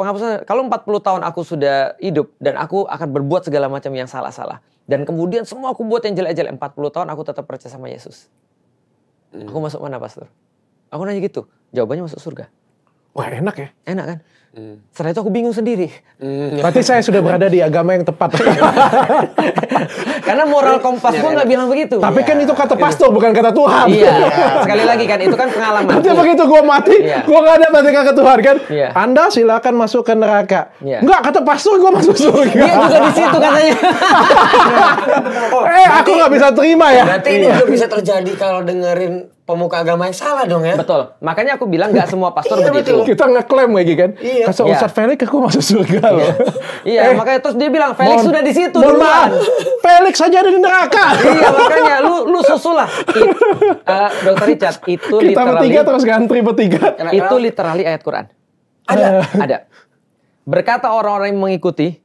penghapusan. Kalau 40 tahun aku sudah hidup dan aku akan berbuat segala macam yang salah-salah. Dan kemudian semua aku buat yang jelek-jelek, 40 tahun aku tetap percaya sama Yesus. Aku masuk mana, pastor? Aku nanya gitu. Jawabannya masuk surga. Wah, enak ya? Enak kan? Setelah itu aku bingung sendiri. Berarti saya sudah berada di agama yang tepat. Karena moral kompas gue nggak bilang begitu. Tapi kan itu kata pastor, bukan kata Tuhan. Iya. Sekali lagi kan, itu kan pengalaman. Nanti begitu gue mati, gue nggak ada berarti kata Tuhan kan. Anda silakan masuk ke neraka. Enggak, kata pastor gue masuk surga. Dia juga di situ katanya. Aku nggak bisa terima ya. Berarti ini juga bisa terjadi kalau dengerin pemuka agama yang salah dong ya. Betul. Makanya aku bilang nggak semua pastor begitu. Betul. Kita ngeklaim lagi kan. Kata Ustadz Felix aku masuk surga loh. Iya, makanya terus dia bilang Felix sudah di situ duluan. Felix saja ada di neraka. Iya, makanya lu susul lah. Dr. Richard, itu kita bertiga terus ngantri bertiga. Itu literally ayat Quran. Ada. Berkata orang-orang yang mengikuti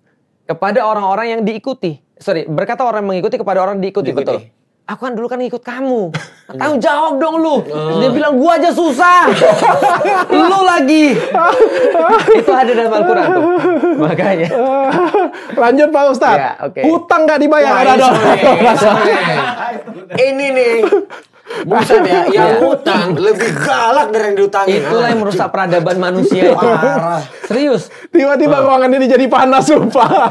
kepada orang-orang yang diikuti. Berkata orang yang mengikuti kepada orang yang diikuti. Betul. Aku kan dulu kan ngikut kamu. Tanggung jawab dong lu. Dia bilang gua aja susah. Lu lagi. Itu ada dalam Al-Quran tuh. Makanya. Lanjut Pak Ustadz. Ya, hutang nggak dibayar. Ini nih. Buset ya, yang hutang lebih galak dari yang diutangin. Itulah yang merusak peradaban manusia itu. Serius. Tiba-tiba ruangan ini jadi panas, sumpah.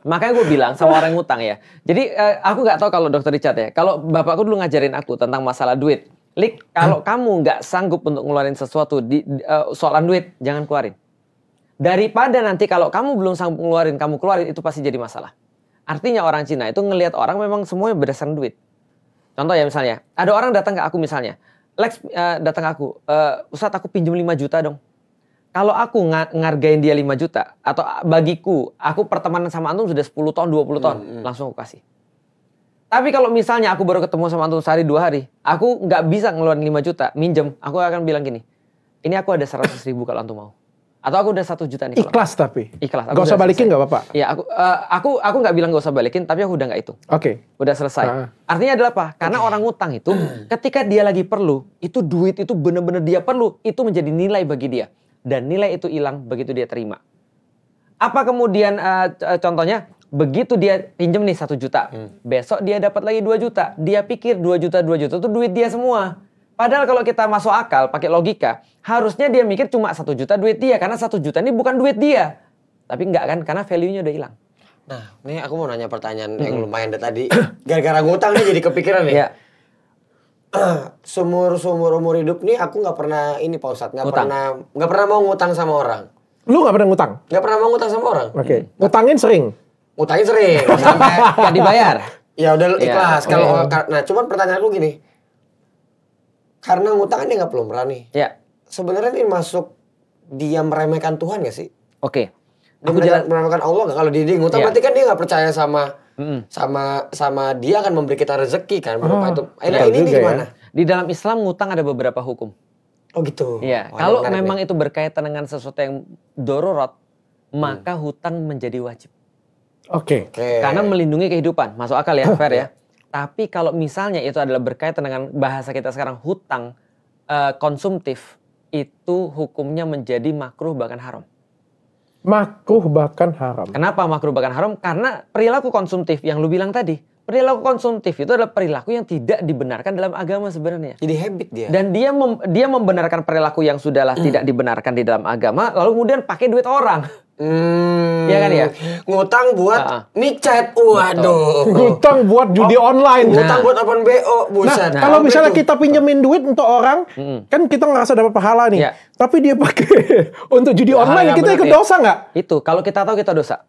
Makanya gue bilang sama orang yang ngutang ya. Jadi aku nggak tahu kalau Dr. Richard ya. Kalau bapakku dulu ngajarin aku tentang masalah duit. Lik, kalau kamu nggak sanggup untuk ngeluarin sesuatu di soalan duit, jangan keluarin. Daripada nanti kalau kamu belum sanggup ngeluarin, kamu keluarin, itu pasti jadi masalah. Artinya orang Cina itu ngelihat orang memang semuanya berdasarkan duit. Contoh ya misalnya, ada orang datang ke aku misalnya, Lex datang ke aku, Ustadz aku pinjam 5 juta dong. Kalau aku ngargain dia 5 juta, atau bagiku, aku pertemanan sama antum sudah 10 tahun, 20 tahun, langsung aku kasih. Tapi kalau misalnya aku baru ketemu sama antum sehari 2 hari, aku nggak bisa ngeluarin 5 juta, minjem, aku akan bilang gini, ini aku ada 100 ribu kalau antum mau. Atau aku udah 1 juta nih. Ikhlas tapi? Ikhlas. Gak usah balikin nggak Bapak? Iya, aku nggak bilang gak usah balikin, tapi aku udah nggak itu. Oke. Udah selesai. Artinya adalah apa? Karena orang ngutang itu, ketika dia lagi perlu, itu duit itu benar-benar dia perlu, itu menjadi nilai bagi dia. Dan nilai itu hilang begitu dia terima. Apa kemudian contohnya, begitu dia pinjem nih 1 juta, besok dia dapat lagi 2 juta. Dia pikir 2 juta itu duit dia semua. Padahal kalau kita masuk akal, pakai logika, harusnya dia mikir cuma 1 juta duit dia. Karena 1 juta ini bukan duit dia. Tapi enggak kan, karena value-nya udah hilang. Nah, ini aku mau nanya pertanyaan yang lumayan dari tadi. Gara-gara ngutang nih jadi kepikiran nih. Iya. Umur hidup nih aku nggak pernah ini Pak Ustadz. Nggak pernah mau ngutang sama orang. Lu nggak pernah ngutang? Nggak pernah mau ngutang sama orang. Oke. Ngutangin sering? Ngutangin sering. Sampai nggak dibayar? Ya udah ikhlas. Kalau nah cuman pertanyaan aku gini. Karena ngutang kan dia nggak pelumrah nih. Ya. Sebenarnya ini masuk dia meremehkan Tuhan nggak sih? Oke. Aku meremehkan Allah nggak? Kalau dia ngutang berarti kan dia nggak percaya sama dia akan memberi kita rezeki kan berupa itu. Ini gimana? Ya. Di dalam Islam ngutang ada beberapa hukum. Oh gitu. Iya. Kalau memang itu berkaitan dengan sesuatu yang dororot, maka hutang menjadi wajib. Oke. Karena melindungi kehidupan, masuk akal ya, fair ya. Tapi kalau misalnya itu adalah berkaitan dengan bahasa kita sekarang hutang konsumtif, itu hukumnya menjadi makruh bahkan haram. Makruh bahkan haram. Kenapa makruh bahkan haram? Karena perilaku konsumtif yang lu bilang tadi, perilaku konsumtif itu adalah perilaku yang tidak dibenarkan dalam agama sebenarnya. Jadi habit dia. Dan dia membenarkan perilaku yang sudahlah tidak dibenarkan di dalam agama, lalu kemudian pakai duit orang. Iya kan ya? Ngutang buat micet, waduh. Ngutang buat judi online. Ngutang buat open BO, buset. Nah, kalau misalnya kita pinjemin duit untuk orang, kan kita ngerasa dapat pahala nih. Ya. Tapi dia pakai untuk judi online, kita ikut dosa nggak? Itu, kalau kita tahu kita dosa.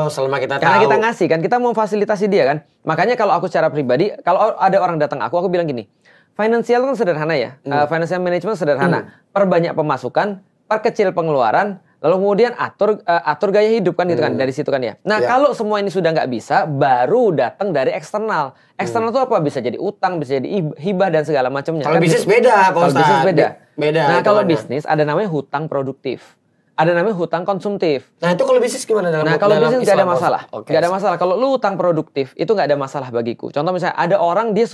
Selama kita tahu. Karena kita ngasih kan, kita mau fasilitasi dia kan. Makanya kalau aku secara pribadi, kalau ada orang datang aku bilang gini, finansial kan sederhana ya. Financial management sederhana. Perbanyak pemasukan, perkecil pengeluaran, lalu kemudian atur gaya hidup kan gitu kan, dari situ kan ya. Nah kalau semua ini sudah nggak bisa, baru datang dari eksternal. Eksternal itu apa? Bisa jadi utang, bisa jadi hibah dan segala macamnya. Kalau kan bisnis gitu. beda, Pak Ustadz. Kalau bisnis beda. Beda. Nah kalau bisnis ada namanya hutang produktif. ada namanya hutang konsumtif. Nah itu kalau bisnis gimana dalam? Nah kalau bisnis nggak ada masalah, nggak ada masalah. Kalau lu hutang produktif itu nggak ada masalah bagiku. Contoh misalnya ada orang dia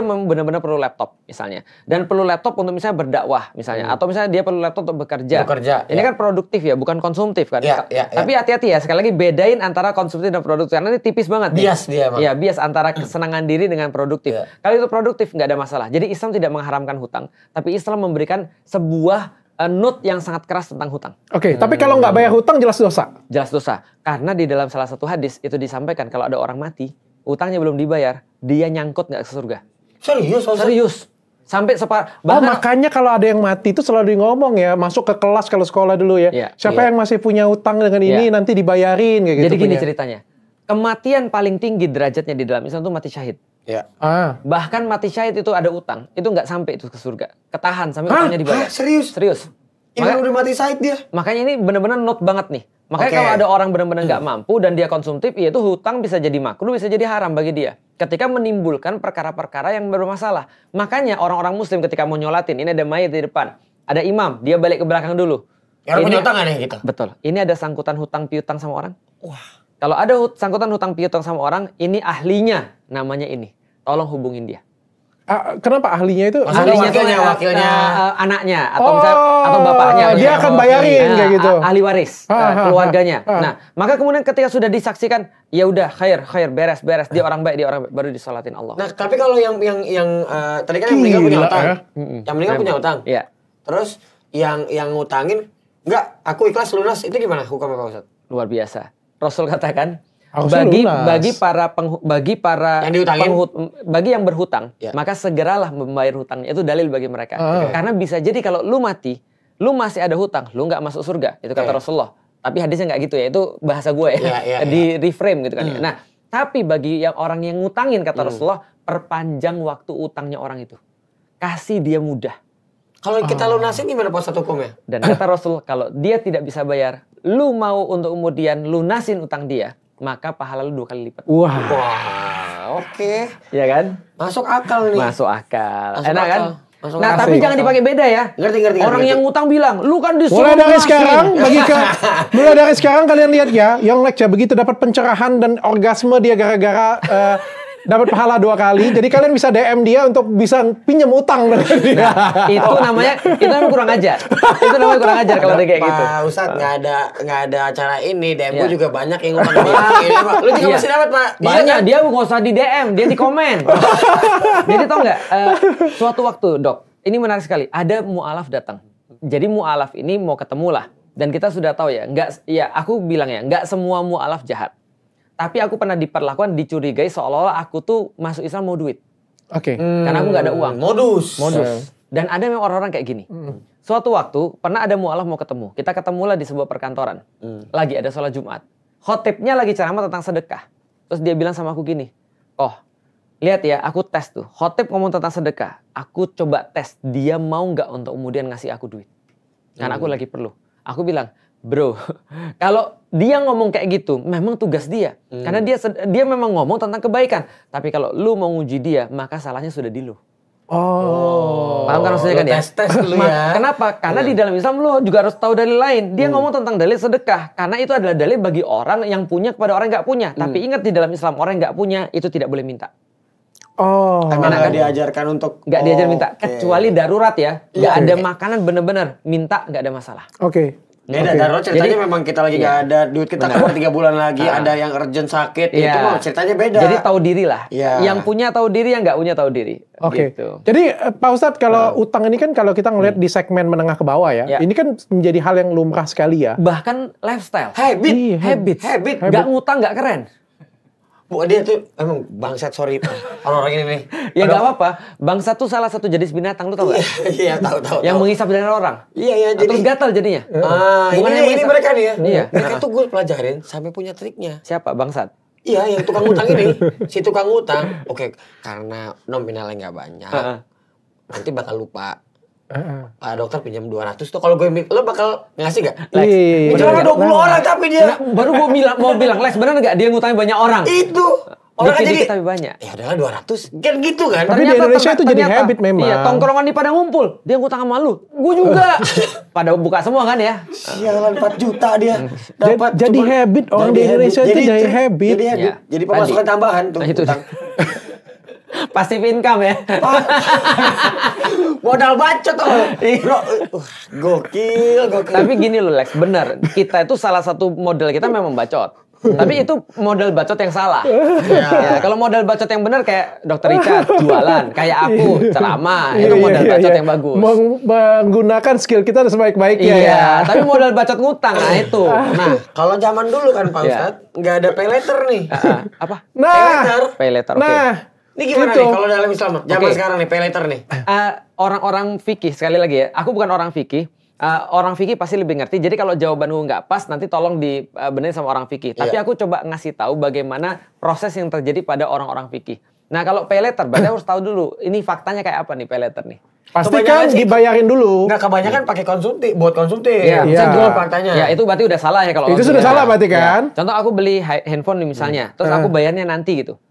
memang benar-benar perlu laptop misalnya, dan perlu laptop untuk misalnya berdakwah misalnya, atau misalnya dia perlu laptop untuk bekerja. Ini kan produktif ya, bukan konsumtif kan. Tapi hati-hati ya, sekali lagi bedain antara konsumtif dan produktif karena ini tipis banget. Bias dia. Iya bias antara kesenangan diri dengan produktif. Kalau itu produktif nggak ada masalah. Jadi Islam tidak mengharamkan hutang, tapi Islam memberikan sebuah note yang sangat keras tentang hutang. Oke, tapi kalau nggak bayar hutang jelas dosa? Jelas dosa. Karena di dalam salah satu hadis itu disampaikan kalau ada orang mati, utangnya belum dibayar, dia nyangkut nggak ke surga. Serius? Serius. Sampai makanya kalau ada yang mati itu selalu ngomong ya, masuk ke kelas kalau sekolah dulu ya. Siapa yang masih punya utang dengan ini nanti dibayarin kayak gitu. Jadi gini ceritanya. Kematian paling tinggi derajatnya di dalam Islam itu mati syahid. Bahkan mati syahid itu ada utang, itu nggak sampai itu ke surga, ketahan sampai utangnya dibayar. Serius? Ini udah mati syahid dia. Makanya ini benar-benar note banget nih. Makanya kalau ada orang benar-benar nggak mampu dan dia konsumtif, ya itu hutang bisa jadi makruh, bisa jadi haram bagi dia. Ketika menimbulkan perkara-perkara yang bermasalah. Makanya orang-orang Muslim ketika mau nyolatin, ini ada mayat di depan, ada imam, dia balik ke belakang dulu. Yang punya utang aneh gitu. Betul. Ini ada sangkutan hutang piutang sama orang. Wah. Kalau ada sangkutan hutang piutang sama orang, ini ahlinya namanya ini. Tolong hubungin dia. Kenapa ahlinya itu? Ahlinya wakilnya anaknya atau misalnya atau bapaknya. Dia akan bayarin kayak gitu. Ahli waris keluarganya. Nah, maka kemudian ketika sudah disaksikan, ya udah khair beres dia orang baik baru disolatin Allah. Nah, tapi kalau yang tadi kan yang meninggal punya utang. Yang meninggal punya utang. Iya. Terus yang ngutangin enggak, aku ikhlas lunas, itu gimana hukumnya Pak Ustadz? Luar biasa. Rasul katakan bagi para yang berhutang, maka segeralah membayar hutangnya. Itu dalil bagi mereka. Karena bisa jadi kalau lu mati, lu masih ada hutang, lu nggak masuk surga. Itu kata Rasulullah. Tapi hadisnya nggak gitu ya. Itu bahasa gue ya. Di reframe gitu kan. Nah, tapi bagi orang yang ngutangin kata Rasulullah, perpanjang waktu utangnya orang itu. Kasih dia mudah. Kalau kita lunasin gimana Pak Ustadz hukumnya? Dan kata Rasul, kalau dia tidak bisa bayar, lu mau untuk kemudian lunasin utang dia, maka pahala lu 2 kali lipat. Wah, oke. Iya kan? Masuk akal nih. Masuk akal. Enak kan? Tapi jangan dipakai beda ya. Ngerti. Orang yang ngutang bilang, lu kan disuruh mulai dari sekarang kalian lihat ya, Young Lex ya begitu dapat pencerahan dan orgasme dia gara-gara dapat pahala 2 kali. Jadi kalian bisa DM dia untuk bisa pinjam utang dari dia. Nah, itu namanya kurang ajar. Itu namanya kurang ajar kalau dia kayak gitu. Pak Ustadz nggak ada acara ini, DM gue juga banyak yang ngutang dia. Lu juga masih dapat Pak. Banyak, dia nggak usah di DM, dia di komen. Jadi tau nggak? Suatu waktu Dok, ini menarik sekali. Ada mu'alaf datang. Jadi mu'alaf ini mau ketemu lah. Dan kita sudah tahu ya, aku bilang ya, nggak semua mu'alaf jahat. Tapi aku pernah diperlakukan, dicurigai seolah-olah aku tuh masuk Islam mau duit. Oke. Karena aku nggak ada uang. Modus. Dan ada memang orang-orang kayak gini. Suatu waktu pernah ada mu'alaf mau ketemu. Kita ketemulah di sebuah perkantoran. Lagi ada sholat Jumat. Khotibnya lagi ceramah tentang sedekah. Terus dia bilang sama aku gini, lihat ya, aku tes tuh. Khotib ngomong tentang sedekah. Aku coba tes, dia mau nggak untuk kemudian ngasih aku duit. Karena aku lagi perlu. Aku bilang, bro, kalau dia ngomong kayak gitu, memang tugas dia. Karena dia memang ngomong tentang kebaikan. Tapi kalau lu mau nguji dia, maka salahnya sudah di lu. Paham kan maksudnya kan ya? Tes dulu ya. Kenapa? Karena di dalam Islam lu juga harus tahu dalil lain. Dia ngomong tentang dalil sedekah. Karena itu adalah dalil bagi orang yang punya kepada orang yang nggak punya. Tapi ingat di dalam Islam, orang yang nggak punya itu tidak boleh minta. Emang nggak diajarkan untuk nggak diajar minta. Kecuali darurat ya. Nggak ada makanan bener-bener. Minta nggak ada masalah. Beda darurat ceritanya memang kita lagi nggak ada duit, kita keluar 3 bulan lagi, ada yang urgent sakit, itu mah ceritanya beda. Jadi tahu diri lah. Yang punya tahu diri, yang nggak punya tahu diri. Gitu. Jadi Pak Ustadz kalau utang ini kan kalau kita ngelihat di segmen menengah ke bawah ya, ini kan menjadi hal yang lumrah sekali ya. Bahkan lifestyle. Habit. Nggak ngutang nggak keren. Dia tuh emang bangsat, sorry orang-orang ini nih. Ya nggak apa-apa. Bangsat tuh salah satu jenis binatang, lu tau nggak? Iya tahu. Yang menghisap darah orang. Iya. Terus gatal jadinya. Ini mereka nih ya. Iya. Mereka tuh gue pelajarin sampai punya triknya. Siapa bangsat? Iya, yang tukang utang ini. Si tukang utang. Oke, karena nominalnya nggak banyak, nanti bakal lupa. Pak dokter pinjam 200 tuh, kalau gue lo bakal ngasih gak? Iya. Cuma 20 orang tapi dia. Baru gue mau bilang, Lex bener gak dia ngutangin banyak orang? Itu. Orang kan dikit tapi banyak. Ya adalah 200. Kan gitu kan. Tapi di Indonesia itu jadi habit memang. Iya, tongkrongan di pada ngumpul. Dia ngutang sama lu. Gue juga. Pada buka semua kan ya. Sialan 4 juta dia. Dapat jadi habit orang di Indonesia itu jadi habit. Jadi pemasukan tambahan tuh. Nah, itu pasif income ya. Modal bacot tuh. Bro, gokil. Tapi gini loh Lex, benar. Kita itu salah satu model kita memang bacot. Tapi itu model bacot yang salah. Ya, kalau model bacot yang benar kayak Dr. Richard jualan, kayak aku ceramah, itu model bacot yang bagus. Menggunakan skill kita sebaik-baiknya ya. Tapi model bacot ngutang, nah itu. Nah, kalau zaman dulu kan Pak Ustadz, nggak ada pay letter nih. Apa? Pay letter. Oke. Ini gimana nih kalau dalam Islam? Zaman sekarang nih pay letter nih. Orang-orang fikih sekali lagi ya. Aku bukan orang fikih. Orang fikih pasti lebih ngerti. Jadi kalau jawabanku nggak pas, nanti tolong dibenerin sama orang fikih. Tapi aku coba ngasih tahu bagaimana proses yang terjadi pada orang-orang fikih. Nah kalau pay letter, berarti harus tahu dulu. Ini faktanya kayak apa nih pay letter nih? Pasti kan dibayarin dulu. Nggak, kebanyakan pakai konsumtif, buat konsumtif. Iya. Itu faktanya. Ya itu berarti udah salah ya kalau. Itu sudah salah berarti kan? Ya. Contoh aku beli handphone nih misalnya, terus aku bayarnya nanti gitu.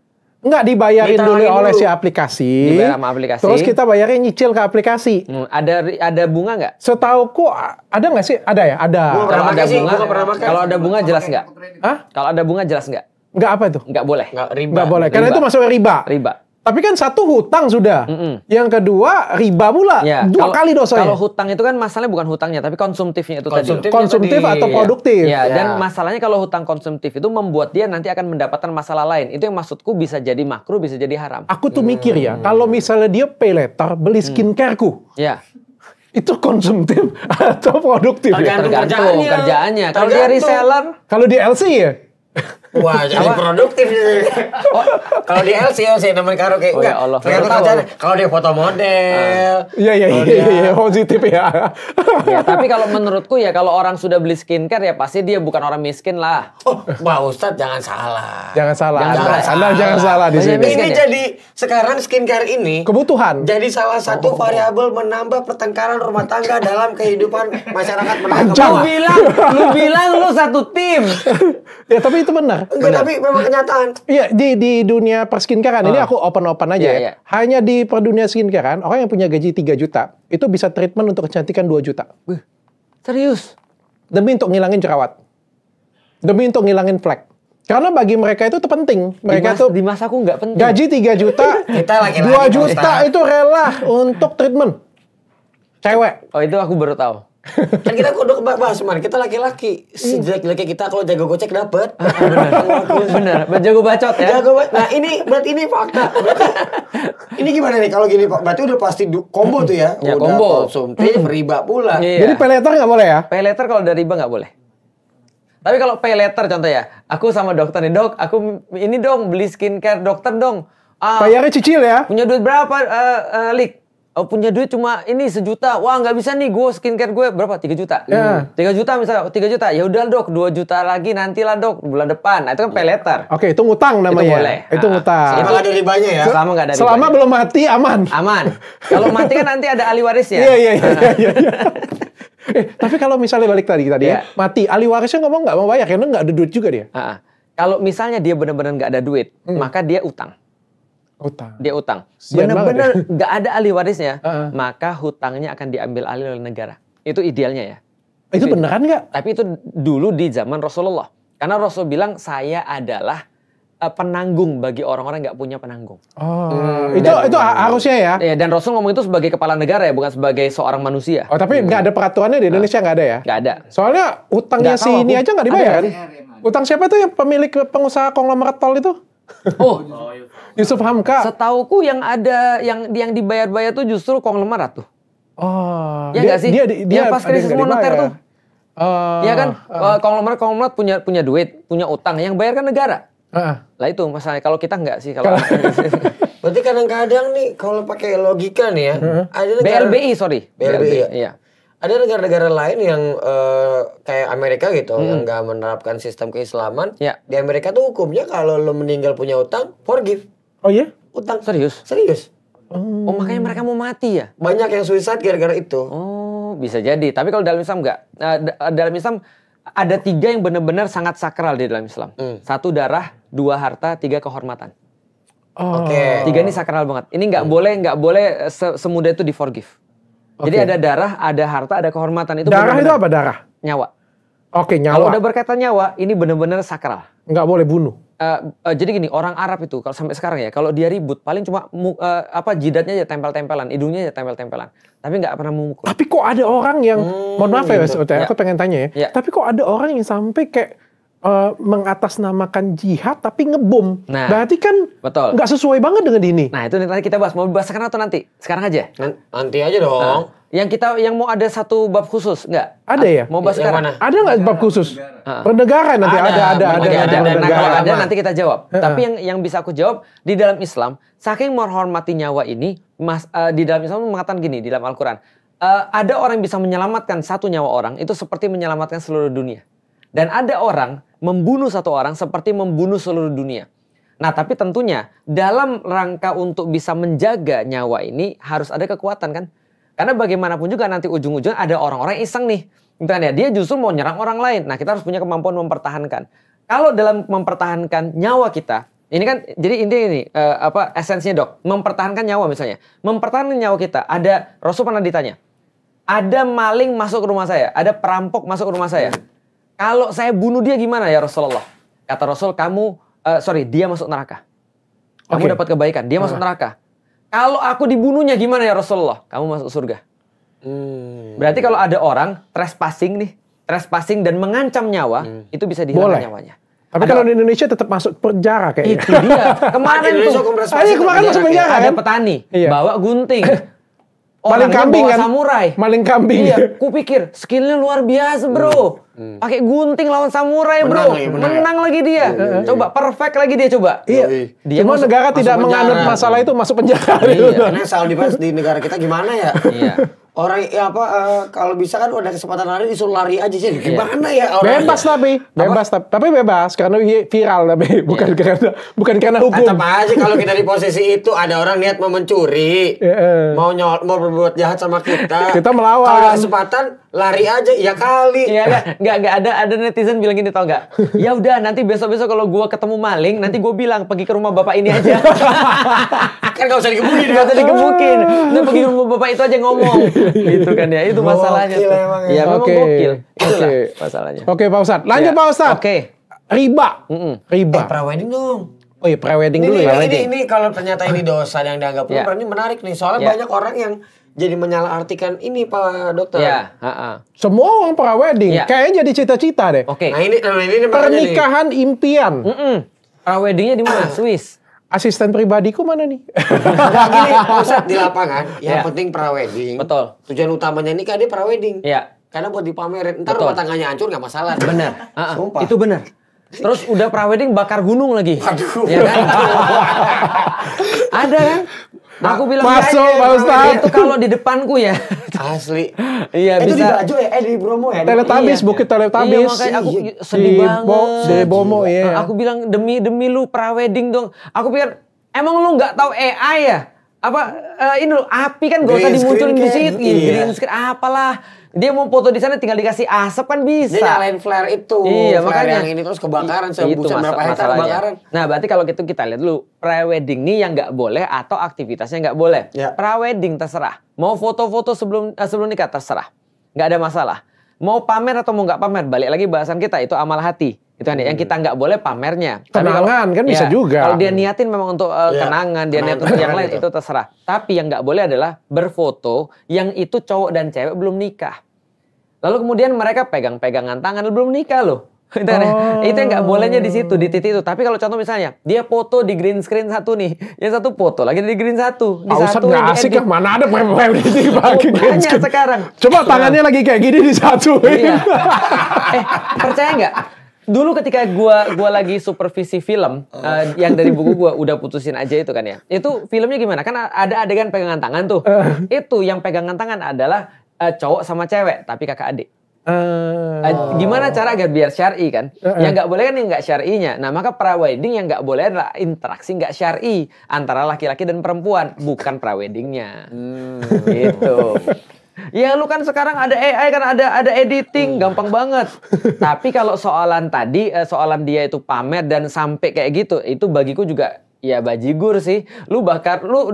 Enggak, dibayarin dulu oleh si aplikasi. Dibayar sama aplikasi. Terus kita bayarnya nyicil ke aplikasi. Ada bunga nggak? Setauku ada nggak sih? Ada ya? Ada. Kalau ada bunga jelas nggak? Hah? Kalau ada bunga jelas nggak? Nggak apa itu? Nggak boleh. Nggak boleh. Karena itu masuk riba. Riba. Tapi kan satu hutang sudah. Yang kedua riba pula. Ya, dua kali dosanya. Kalau hutang itu kan masalahnya bukan hutangnya, tapi konsumtifnya itu tadi. Konsumtif atau produktif. Ya, dan masalahnya kalau hutang konsumtif itu membuat dia nanti akan mendapatkan masalah lain. Itu yang maksudku bisa jadi makruh, bisa jadi haram. Aku tuh mikir ya, kalau misalnya dia pay letter beli skincareku. Ya. Itu konsumtif atau produktif? Tergantung kerjaannya. Kalau dia reseller, kalau di LC ya. Wah, jadi produktif. Kalau di LC namanya karaoke enggak. Allah. Kalau dia foto model. Iya, positif ya. Ya, tapi kalau menurutku ya kalau orang sudah beli skincare ya pasti dia bukan orang miskin lah. Oh, Pak Ustadz jangan salah. Jangan salah. Anda jangan salah di sini. Ini jadi sekarang skincare ini kebutuhan. Jadi salah satu variabel menambah pertengkaran rumah tangga dalam kehidupan masyarakat menengah ke bawah. Lu bilang lu satu tim. Ya, tapi itu benar. Enggak, tapi memang kenyataan. Iya, di dunia perskincarean ini aku open aja ya. Hanya di dunia skincarean, orang yang punya gaji 3 juta, itu bisa treatment untuk kecantikan 2 juta. Serius? Demi untuk ngilangin jerawat. Demi untuk ngilangin flek. Karena bagi mereka itu penting. Mereka di masaku nggak penting. Gaji 3 juta, 2 juta itu rela untuk treatment. Cewek. Oh, itu aku baru tahu. Kan kita kudu bahas man, kita laki-laki sejelek-jeleknya kita kalau jago gocek dapet. Bener, jago bacot ya. Nah berarti ini fakta. Ini gimana nih kalau gini Pak? Berarti udah pasti combo tuh ya. Ya, udah combo. Konsumtif, riba pula. Iya. Jadi pay letter nggak boleh ya? Pay letter kalau ada riba nggak boleh. Tapi kalau pay letter contoh ya, aku sama dokter nih, dok, aku ini dong beli skincare dokter dong. Bayarnya cicil ya? Punya duit berapa, Lik? Oh, punya duit cuma ini 1 juta. Wah, nggak bisa nih, gue skincare gue berapa? 3 juta. 3 juta misalnya, 3 juta. Ya udah dok, 2 juta lagi nantilah dok bulan depan. Nah, itu kan pay letter. Oke, itu ngutang namanya. Itu boleh. Itu ngutang. Selama nggak ada ribanya ya. Selama belum mati aman. Aman. Kalau mati kan nanti ada ahli warisnya. Iya. Tapi kalau misalnya balik tadi ya, mati, ahli warisnya ngomong nggak mau bayar karena nggak ada duit juga dia. Kalau misalnya dia benar-benar nggak ada duit, maka dia utang. Dia utang. Benar-benar nggak ada ahli warisnya, maka hutangnya akan diambil alih oleh negara. Itu idealnya ya. Itu beneran nggak? Tapi itu dulu di zaman Rasulullah. Karena Rasul bilang saya adalah penanggung bagi orang-orang nggak punya penanggung. Itu harusnya ya. Ya. Dan Rasul ngomong itu sebagai kepala negara ya, bukan sebagai seorang manusia. Oh, tapi nggak ada peraturannya di Indonesia nggak ada ya? Nggak ada. Soalnya utangnya si ini aja nggak dibayar kan? Utang siapa tuh yang pemilik pengusaha konglomerat tol itu? Yusuf Hamka. Setauku yang ada yang dibayar-bayar tuh justru konglomerat tuh. Oh. Ya nggak sih? Dia pas krisis moneter tuh. Iya kan? Konglomerat punya duit, punya utang, yang bayar kan negara. Lah itu masalahnya. Kalau kita nggak sih kalau. Berarti kadang-kadang nih kalau pakai logika nih ya, ada negara BLBI. Iya. Ada negara-negara lain yang kayak Amerika gitu yang nggak menerapkan sistem keislaman. Di Amerika tuh hukumnya kalau lo meninggal punya utang, forgive. Oh iya? Utang. Serius? Oh, makanya mereka mau mati ya? Banyak yang suicide gara-gara itu. Oh, bisa jadi. Tapi kalau dalam Islam nggak. Dalam Islam ada 3 yang benar-benar sangat sakral di dalam Islam. 1 darah, 2 harta, 3 kehormatan. Oke. 3 ini sakral banget. Ini nggak boleh semudah itu di forgive. Jadi ada darah, ada harta, ada kehormatan. Itu darah itu apa darah? Nyawa. Oke, nyawa. Kalau udah berkaitan nyawa, ini benar-benar sakral. Nggak boleh bunuh. Jadi gini, orang Arab itu kalau sampai sekarang ya, kalau dia ribut paling cuma jidatnya aja tempel-tempelan, hidungnya aja tempel-tempelan, tapi nggak pernah memukul. Tapi kok ada orang yang, mohon maaf ya, aku pengen tanya ya. Tapi kok ada orang yang sampai kayak mengatasnamakan jihad tapi ngebom. Nah, berarti kan nggak sesuai banget dengan ini. Nah, itu nanti kita bahas. Mau bahas sekarang atau nanti? Sekarang aja. Nanti aja dong. Yang mau ada satu bab khusus nggak? Ada ya? Mau bahas sekarang? Ada nggak bab khusus? Bernegara nanti ada. Nah, kalau ada nanti kita jawab. Tapi yang bisa aku jawab di dalam Islam, saking menghormati nyawa ini, di dalam Islam mengatakan gini di dalam Al-Quran, ada orang yang bisa menyelamatkan satu nyawa orang itu seperti menyelamatkan seluruh dunia. Dan ada orang membunuh satu orang seperti membunuh seluruh dunia. Nah, tapi tentunya dalam rangka untuk bisa menjaga nyawa ini harus ada kekuatan kan? Karena bagaimanapun juga nanti ujung-ujungnya ada orang-orang iseng nih. Dia justru mau nyerang orang lain. Nah, kita harus punya kemampuan mempertahankan. Kalau dalam mempertahankan nyawa kita, ini kan jadi intinya ini esensinya dok, mempertahankan nyawa misalnya. Mempertahankan nyawa kita, ada Rasul pernah ditanya, ada maling masuk ke rumah saya, ada perampok masuk ke rumah saya. Kalau saya bunuh dia gimana ya Rasulullah? Kata Rasul, dia masuk neraka. Kamu dapat kebaikan, dia masuk neraka. Kalau aku dibunuhnya gimana ya Rasulullah? Kamu masuk surga. Berarti kalau ada orang trespassing dan mengancam nyawa, itu bisa dihilangkan nyawanya. Tapi kalau di Indonesia tetap masuk penjara kayaknya. Itu dia. Kemarin masuk penjara ada petani bawa gunting. Maling kambing kan? Samurai. Maling kambing. Iya, kupikir skillnya luar biasa bro. Pakai gunting lawan samurai bro. Menang lagi dia. Coba perfect lagi dia coba. Iya. Cuma negara tidak menganut masalah itu masuk penjara. Karena selalu dibahas di negara kita gimana ya? Iya. Orang kalau bisa kan udah kesempatan lari disuruh lari aja sih. Gimana ya orang? Tapi bebas karena viral tapi bukan karena hukum. Tetap aja kalau kita di posisi itu ada orang niat mau mencuri, mau berbuat jahat sama kita. Kita melawan. Kalau ada kesempatan lari aja ya kali. Iya enggak ada netizen bilang gini tau enggak? Ya udah nanti besok-besok kalau gua ketemu maling nanti gua bilang pergi ke rumah bapak ini aja. Kan enggak usah digebukin. Enggak usah digebukin. Nanti pergi ke rumah bapak itu aja ngomong. Gitu kan ya, itu masalahnya tuh. Ya memang gokil. Itulah masalahnya. Oke, Pak Ustadz. Lanjut Pak Ustadz. Oke. Riba. Riba. Pre-wedding dong. Oh iya, pre-wedding dulu ya. Ini kalau ternyata ini dosa yang dianggap ini menarik nih. Soalnya banyak orang yang jadi menyalahartikan ini Pak Dokter. Ya, semua orang pre-wedding. Kayaknya jadi cita-cita deh. Oke. Nah ini pernikahan impian. Pre-weddingnya di mana? Swiss. Asisten pribadiku mana nih? Gini, Ustadz di lapangan, yang penting pra-wedding. Betul. Tujuan utamanya nikah dia pra-wedding. Iya. Karena buat dipamerin. Ntar rumah tangganya hancur nggak masalah. Bener. Itu bener. Terus udah pra-wedding bakar gunung lagi. Waduh. Ya kan? Ada kan? Aku bilang masuk Pak Ustadz. Itu kalau di depanku ya. Asli. Iya itu bisa. Di Bajo ya? Di Bromo ya? Teletabis, Bukit Teletabis. Iya makanya aku sedih banget. Di Bomo ya. Aku bilang demi lu pra-wedding dong. Aku pikir emang lu nggak tahu AI ya? Ini loh api kan gak usah dimunculin di situ. Green screen apalah. Dia mau foto di sana tinggal dikasih asap kan bisa. Dia nyalain flare itu. Iya, flare makanya yang ini terus kebakaran sebulan berapa hektar kebakaran. Nah, berarti kalau gitu kita lihat dulu pre-wedding nih yang nggak boleh atau aktivitasnya nggak boleh. Ya. Pre-wedding terserah. Mau foto-foto sebelum nikah terserah. Nggak ada masalah. Mau pamer atau mau nggak pamer, balik lagi bahasan kita itu amal hati. Itu kan yang kita nggak boleh pamernya. Kenangan kan bisa juga. Kalau dia niatin memang untuk kenangan, dia niatin untuk yang lain itu terserah. Tapi yang nggak boleh adalah berfoto yang itu cowok dan cewek belum nikah. Lalu kemudian mereka pegang-pegangan tangan belum nikah loh. Itu yang nggak bolehnya di situ, di titik itu. Tapi kalau contoh misalnya dia foto di green screen satu nih, yang satu foto lagi di green satu, di satu nggak asik ya, mana ada wedding pakai green screen sekarang. Coba tangannya lagi kayak gini di satu. Iya. Percaya nggak? Dulu ketika gua lagi supervisi film yang dari buku gua udah putusin aja itu kan ya. Itu filmnya gimana? Kan ada adegan pegangan tangan tuh. Itu yang pegangan tangan adalah cowok sama cewek tapi kakak adik. Gimana cara agar biar syar'i kan? Yang nggak boleh kan yang nggak syar'inya. Nah maka pra-wedding yang nggak boleh adalah interaksi nggak syar'i antara laki-laki dan perempuan, bukan pra-weddingnya. Gitu. Ya lu kan sekarang ada AI kan ada editing gampang banget. Tapi kalau soalan tadi soalan dia itu pamer dan sampai kayak gitu, itu bagiku juga ya bajigur sih. Lu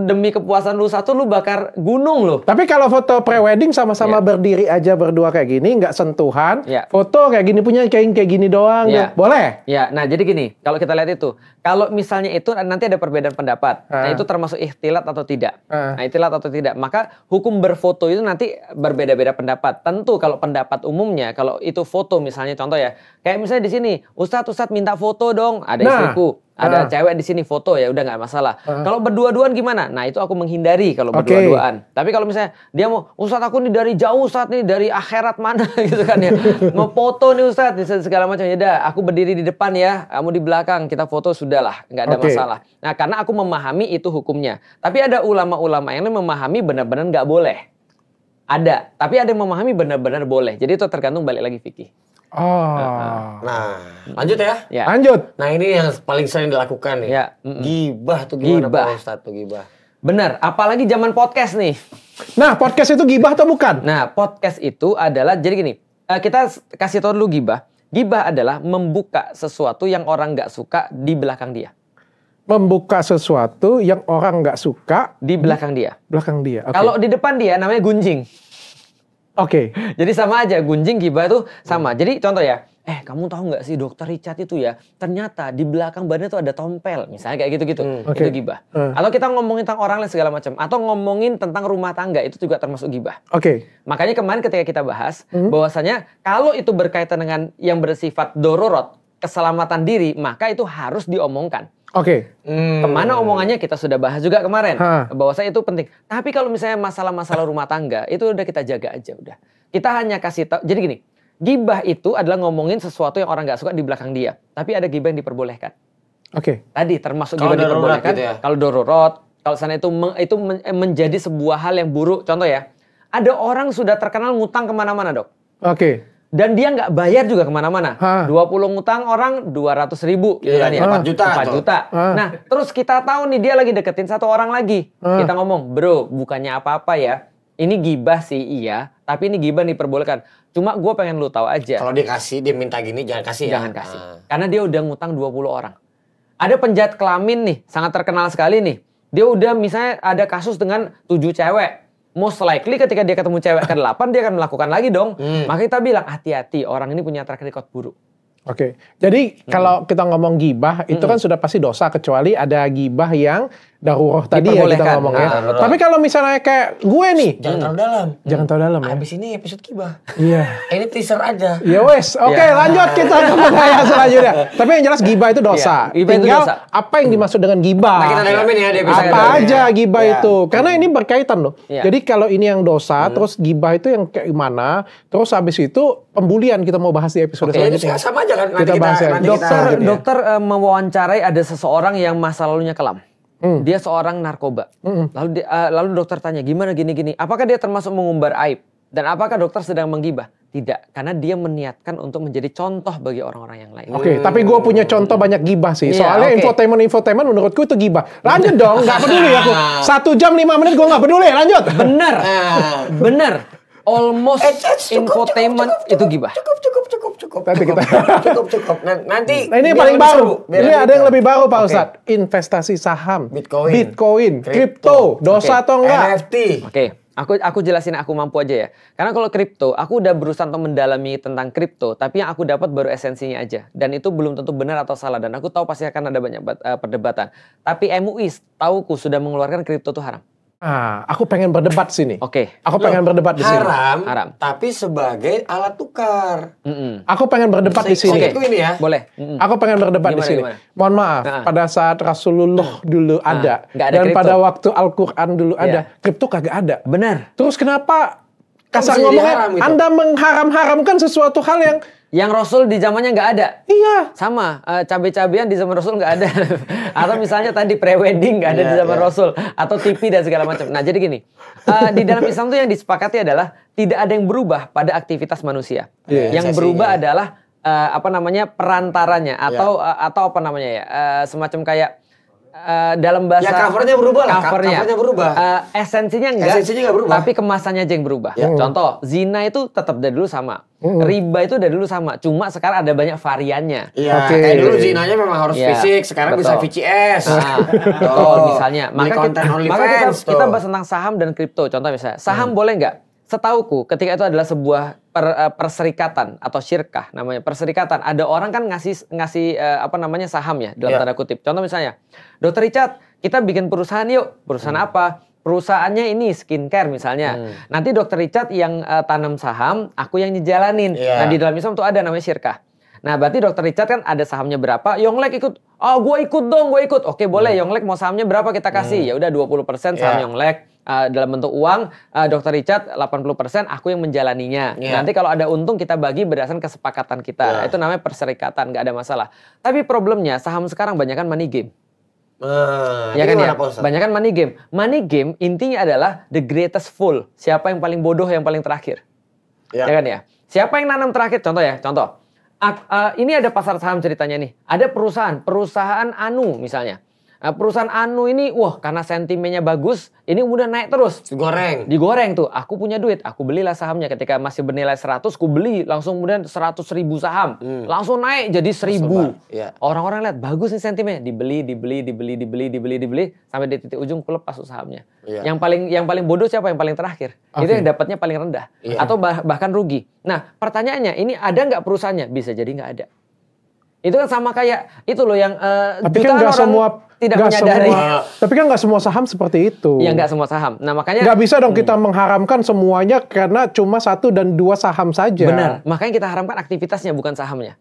demi kepuasan lu satu lu bakar gunung lu. Tapi kalau foto pre-wedding sama-sama berdiri aja berdua kayak gini, nggak sentuhan, foto kayak gini punya kayak gini doang, boleh? Ya, nah jadi gini, kalau kita lihat itu, kalau misalnya itu nanti ada perbedaan pendapat. Nah itu termasuk ikhtilat atau tidak. Nah ikhtilat atau tidak, maka hukum berfoto itu nanti berbeda-beda pendapat. Tentu kalau pendapat umumnya, kalau itu foto misalnya contoh ya, kayak misalnya di sini, Ustadz minta foto dong, ada istriku. Ada cewek di sini foto ya udah nggak masalah. Kalau berdua-duaan gimana? Nah itu aku menghindari kalau berdua-duaan. Tapi kalau misalnya dia mau Ustadz aku nih dari jauh Ustadz nih dari akhirat mana gitu kan ya. Mau foto nih Ustadz segala macam ya udah aku berdiri di depan ya, kamu di belakang kita foto sudahlah nggak ada masalah. Nah karena aku memahami itu hukumnya. Tapi ada ulama-ulama yang memahami benar-benar nggak boleh. Ada, tapi ada yang memahami benar-benar boleh. Jadi itu tergantung balik lagi fikih. Nah, lanjut ya. Lanjut. Nah, ini yang paling sering dilakukan nih. Gibah tuh gimana Pak Ustadz tuh gibah? Bener, apalagi zaman podcast nih. Nah, podcast itu gibah atau bukan? Nah, podcast itu adalah jadi gini. Kita kasih tahu dulu gibah. Gibah adalah membuka sesuatu yang orang nggak suka di belakang dia. Membuka sesuatu yang orang nggak suka di belakang dia. Belakang dia. Kalau di depan dia namanya gunjing. Jadi sama aja, gunjing gibah itu sama. Jadi contoh ya, kamu tahu nggak sih Dokter Richard itu ya, ternyata di belakang badannya tuh ada tompel, misalnya kayak gitu-gitu, itu gibah. Atau kita ngomongin tentang orang lain segala macam, atau ngomongin tentang rumah tangga, itu juga termasuk gibah. Makanya kemarin ketika kita bahas, bahwasanya kalau itu berkaitan dengan yang bersifat dororot, keselamatan diri, maka itu harus diomongkan. Kemana omongannya kita sudah bahas juga kemarin. Bahwasanya itu penting. Tapi kalau misalnya masalah-masalah rumah tangga, itu udah kita jaga aja udah. Kita hanya kasih tahu. Jadi gini, gibah itu adalah ngomongin sesuatu yang orang nggak suka di belakang dia. Tapi ada gibah yang diperbolehkan. Tadi termasuk gibah diperbolehkan. Gitu ya? Kalau dororot, kalau sana itu menjadi sebuah hal yang buruk. Contoh ya, ada orang sudah terkenal ngutang kemana-mana dok. Dan dia nggak bayar juga kemana-mana. 20 ngutang orang 200.000 gitu kan ya. 4 juta. Nah, terus kita tahu nih dia lagi deketin satu orang lagi. Kita ngomong, bro, bukannya apa-apa ya. Ini gibah sih, iya. Tapi ini gibah diperbolehkan. Cuma gue pengen lu tahu aja. Kalau dikasih, dia minta gini, jangan kasih ya. Jangan kasih. Karena dia udah ngutang 20 orang. Ada penjahat kelamin nih, sangat terkenal sekali nih. Dia udah misalnya ada kasus dengan 7 cewek. Most likely ketika dia ketemu cewek ke-8 dia akan melakukan lagi dong. Maka kita bilang hati-hati, orang ini punya track record buruk. Jadi kalau kita ngomong gibah itu kan sudah pasti dosa kecuali ada gibah yang daruroh tadi ya kita ngomongnya. Tapi kalau misalnya kayak gue nih, jangan terlalu dalam. Jangan terlalu dalam ya. Habis ini episode gibah. Iya. Ini teaser aja. Ya wes. Lanjut kita ke pertanyaan selanjutnya. Tapi yang jelas gibah itu dosa. Tinggal apa yang dimaksud dengan gibah. Nah, kita dalamin ya di episode apa aja gibah itu. Karena ini berkaitan loh. Jadi kalau ini yang dosa, terus gibah itu yang kayak gimana, terus habis itu pembulian kita mau bahas di episode selanjutnya. Sama aja kan. Kita bahas ya. Dokter mewawancarai ada seseorang yang masa lalunya kelam. Dia seorang narkoba. Lalu dokter tanya, gimana gini-gini? Apakah dia termasuk mengumbar aib? Dan apakah dokter sedang menggibah? Tidak, karena dia meniatkan untuk menjadi contoh bagi orang-orang yang lain. Tapi gue punya contoh banyak gibah sih. Soalnya infotainment menurutku itu gibah. Lanjut dong, nggak peduli aku. 1 jam 5 menit gue nggak peduli. Lanjut. Bener. Almost infotainment itu gibah. Cukup. Nanti ini paling baru. Ini ada yang lebih baru Pak Ustadz. Investasi saham, Bitcoin, kripto, dosa atau enggak? NFT. Aku jelasin aku mampu aja ya. Karena kalau kripto, aku udah berusaha untuk mendalami tentang kripto, tapi yang aku dapat baru esensinya aja. Dan itu belum tentu benar atau salah. Dan aku tahu pasti akan ada banyak perdebatan. Tapi MUI tauku sudah mengeluarkan kripto itu haram. Aku pengen berdebat sini. Aku pengen berdebat di sini. Haram. Tapi sebagai alat tukar. Aku pengen berdebat di sini. Ini ya. Boleh. Aku pengen berdebat di sini. Mohon maaf, pada saat Rasulullah dulu ada, dan pada waktu Al-Quran dulu ada, kripto kagak ada. Benar. Terus kenapa kasar ngomongnya Anda mengharam-haramkan sesuatu hal yang Rasul di zamannya nggak ada. Iya. Sama, cabai-cabian di zaman Rasul nggak ada. Atau misalnya tadi pre-wedding nggak ada di zaman Rasul. Atau TV dan segala macam. Nah jadi gini, di dalam Islam tuh yang disepakati adalah tidak ada yang berubah pada aktivitas manusia. Yang berubah adalah perantaranya atau apa namanya ya, semacam kayak dalam bahasa ya covernya berubah lah. Covernya berubah. Esensinya enggak berubah. Tapi kemasannya aja yang berubah. Contoh, zina itu tetap dari dulu sama. Riba itu dari dulu sama. Cuma sekarang ada banyak variannya. Iya. Kayak dulu zinanya memang harus fisik, sekarang bisa VCS. Misalnya. Maka kita bahas tentang saham dan kripto. Contoh misalnya, saham boleh nggak? Setauku, ketika itu adalah sebuah perserikatan atau syirkah namanya perserikatan. Ada orang kan ngasih saham ya dalam tanda kutip. Contoh misalnya, Dr. Richard, kita bikin perusahaan yuk. Perusahaan apa? Perusahaannya ini skincare misalnya. Nanti Dr. Richard yang tanam saham, aku yang ngejalanin. Nah di dalam Islam tuh ada namanya syirkah. Nah berarti Dr. Richard kan ada sahamnya berapa, Yonglek ikut. Oh gue ikut dong, gue ikut. Oke boleh, Yonglek mau sahamnya berapa kita kasih. Ya udah 20% saham Yonglek. Dalam bentuk uang, Dr. Richard 80%, aku yang menjalaninya. Nanti kalau ada untung kita bagi berdasarkan kesepakatan kita. Itu namanya perserikatan, nggak ada masalah. Tapi problemnya saham sekarang banyak kan money game. Ya kan ya? Banyak kan money game. Money game intinya adalah the greatest fool. Siapa yang paling bodoh yang paling terakhir. Ya kan ya? Siapa yang nanam terakhir? Contoh. Ini ada pasar saham ceritanya nih. Ada perusahaan Anu misalnya. Perusahaan Anu ini, karena sentimennya bagus, ini udah naik terus. Digoreng tuh. Aku punya duit, aku belilah sahamnya. Ketika masih bernilai 100, aku beli langsung kemudian 100.000 saham. Langsung naik jadi 1.000. Orang-orang lihat, bagus nih sentimennya. Dibeli. Sampai di titik ujung, aku lepas sahamnya. Yang paling bodoh siapa? Yang paling terakhir. Itu yang dapatnya paling rendah. Atau bahkan rugi. Nah, pertanyaannya, ini ada nggak perusahaannya? Bisa jadi nggak ada. Itu kan sama kayak itu loh yang jutaan orang tidak menyadari. Tapi kan nggak semua saham seperti itu. Ya nggak semua saham. Nah makanya nggak bisa dong kita mengharamkan semuanya karena cuma 1 dan 2 saham saja. Benar. Makanya kita haramkan aktivitasnya bukan sahamnya.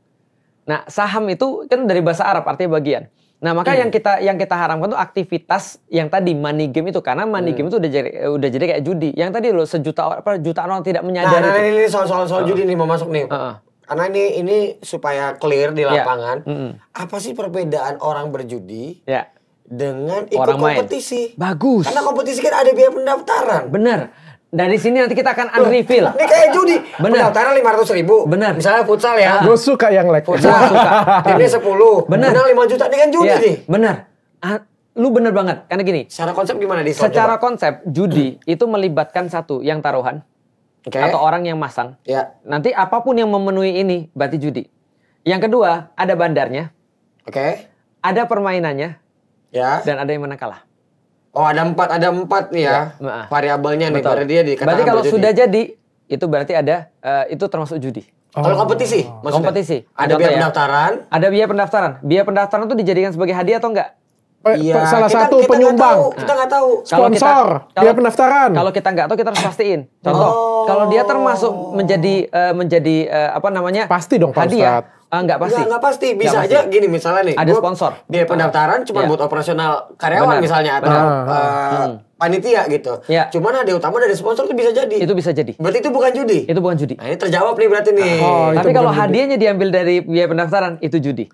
Nah saham itu kan dari bahasa Arab artinya bagian. Nah maka yang kita haramkan tuh aktivitas yang tadi money game itu, karena money game itu udah jadi kayak judi. Yang tadi loh jutaan orang tidak menyadari. Nah ini soal judi nih mau masuk nih. Karena ini supaya clear di lapangan, apa sih perbedaan orang berjudi dengan ikut orang kompetisi? Bagus. Karena kompetisi kan ada biaya pendaftaran. Bener. Dari sini nanti kita akan unreveal. Ini kayak judi. Pendaftaran 500.000. Bener. Misalnya futsal ya. Gue suka yang like. Futsal. Ini 10. Bener. Menang 5 juta. Ini kan judi nih. Bener. Lu bener banget. Karena gini. Secara konsep gimana di Secara konsep judi itu melibatkan satu yang taruhan. Atau orang yang masang. Nanti apapun yang memenuhi ini berarti judi. Yang kedua, ada bandarnya. Ada permainannya. Dan ada yang menang kalah. Oh, ada 4 nih ya. Variabelnya nih. Berarti kalau sudah jadi, itu berarti ada itu termasuk judi. Kalau kompetisi? Kompetisi. Ada biaya pendaftaran. Ada biaya pendaftaran. Biaya pendaftaran itu dijadikan sebagai hadiah atau enggak? Salah satu penyumbang. Kita nggak tahu. Sponsor, biaya pendaftaran. Kalau kita nggak tahu, kita harus pastiin. Contoh, kalau dia termasuk menjadi pasti dong Pak hadiah. Nggak pasti. Nggak pasti. Bisa aja gini misalnya nih. Ada sponsor. Biaya pendaftaran cuma buat operasional karyawan misalnya atau panitia gitu. Cuman hadiah utama dari sponsor itu bisa jadi. Itu bisa jadi. Berarti itu bukan judi. Itu bukan judi. Nah, ini terjawab nih berarti nih. Tapi kalau hadiahnya diambil dari biaya pendaftaran, itu judi.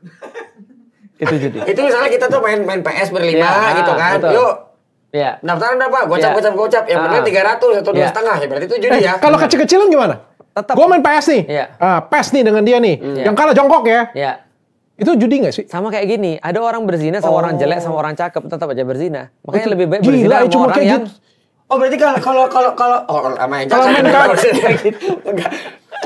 Itu judi. Itu misalnya kita tuh main PS berlima gitu kan. Betul. Yuk. Pendaftaran berapa? Gocap. Yang benar 300 atau 2,5. Ya berarti itu judi ya. Kalau kecil-kecilan gimana? Tetap. Gue main PS nih. PES nih dengan dia nih. Yang kalah jongkok ya. Itu judi nggak sih? Sama kayak gini. Ada orang berzina sama orang jelek sama orang cakep tetap aja berzina. Makanya lebih baik berzina sama orang yang berarti kalau main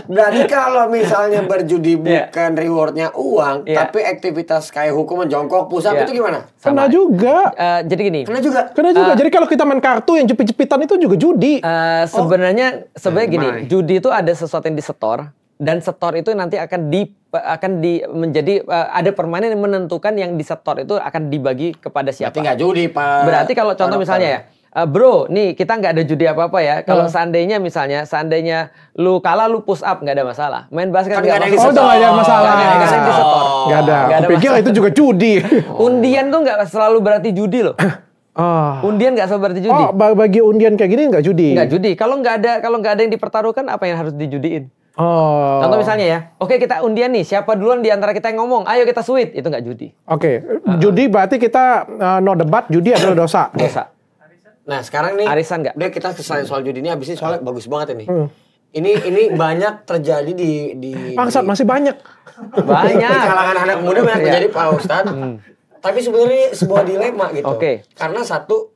berarti kalau misalnya berjudi bukan rewardnya uang, tapi aktivitas kayak hukuman jongkok, pusap itu gimana? Kena juga. Jadi gini. Kena juga. Jadi kalau kita main kartu yang jepit-jepitan itu juga judi. Sebenarnya gini, judi itu ada sesuatu yang disetor dan setor itu nanti akan menjadi ada permainan yang menentukan yang disetor itu akan dibagi kepada siapa. Berarti nggak judi, Pak. Berarti kalau contoh misalnya ya. Bro, nih kita nggak ada judi apa-apa ya. Kalau seandainya lu kalah, lu push up, nggak ada masalah. Main basket nggak ada masalah. Nggak ada masalah. Nggak ada. Aku pikir itu juga judi. Undian tuh nggak selalu berarti judi loh. Undian nggak selalu berarti judi. Bagi undian kayak gini nggak judi. Nggak judi. Kalau nggak ada yang dipertaruhkan, apa yang harus dijudiin? Contoh misalnya ya, oke kita undian nih, siapa duluan di antara kita yang ngomong, ayo kita sweet, itu nggak judi. Judi berarti kita no debat, judi adalah dosa. Nah sekarang nih, arisan nggak? Udah kita selain soal judi ini, abis ini soalnya bagus banget ini. Ini banyak terjadi di Bangsat masih banyak. Di kalangan anak muda banyak terjadi Pak Ustadz. Tapi sebenarnya sebuah dilema gitu. Karena satu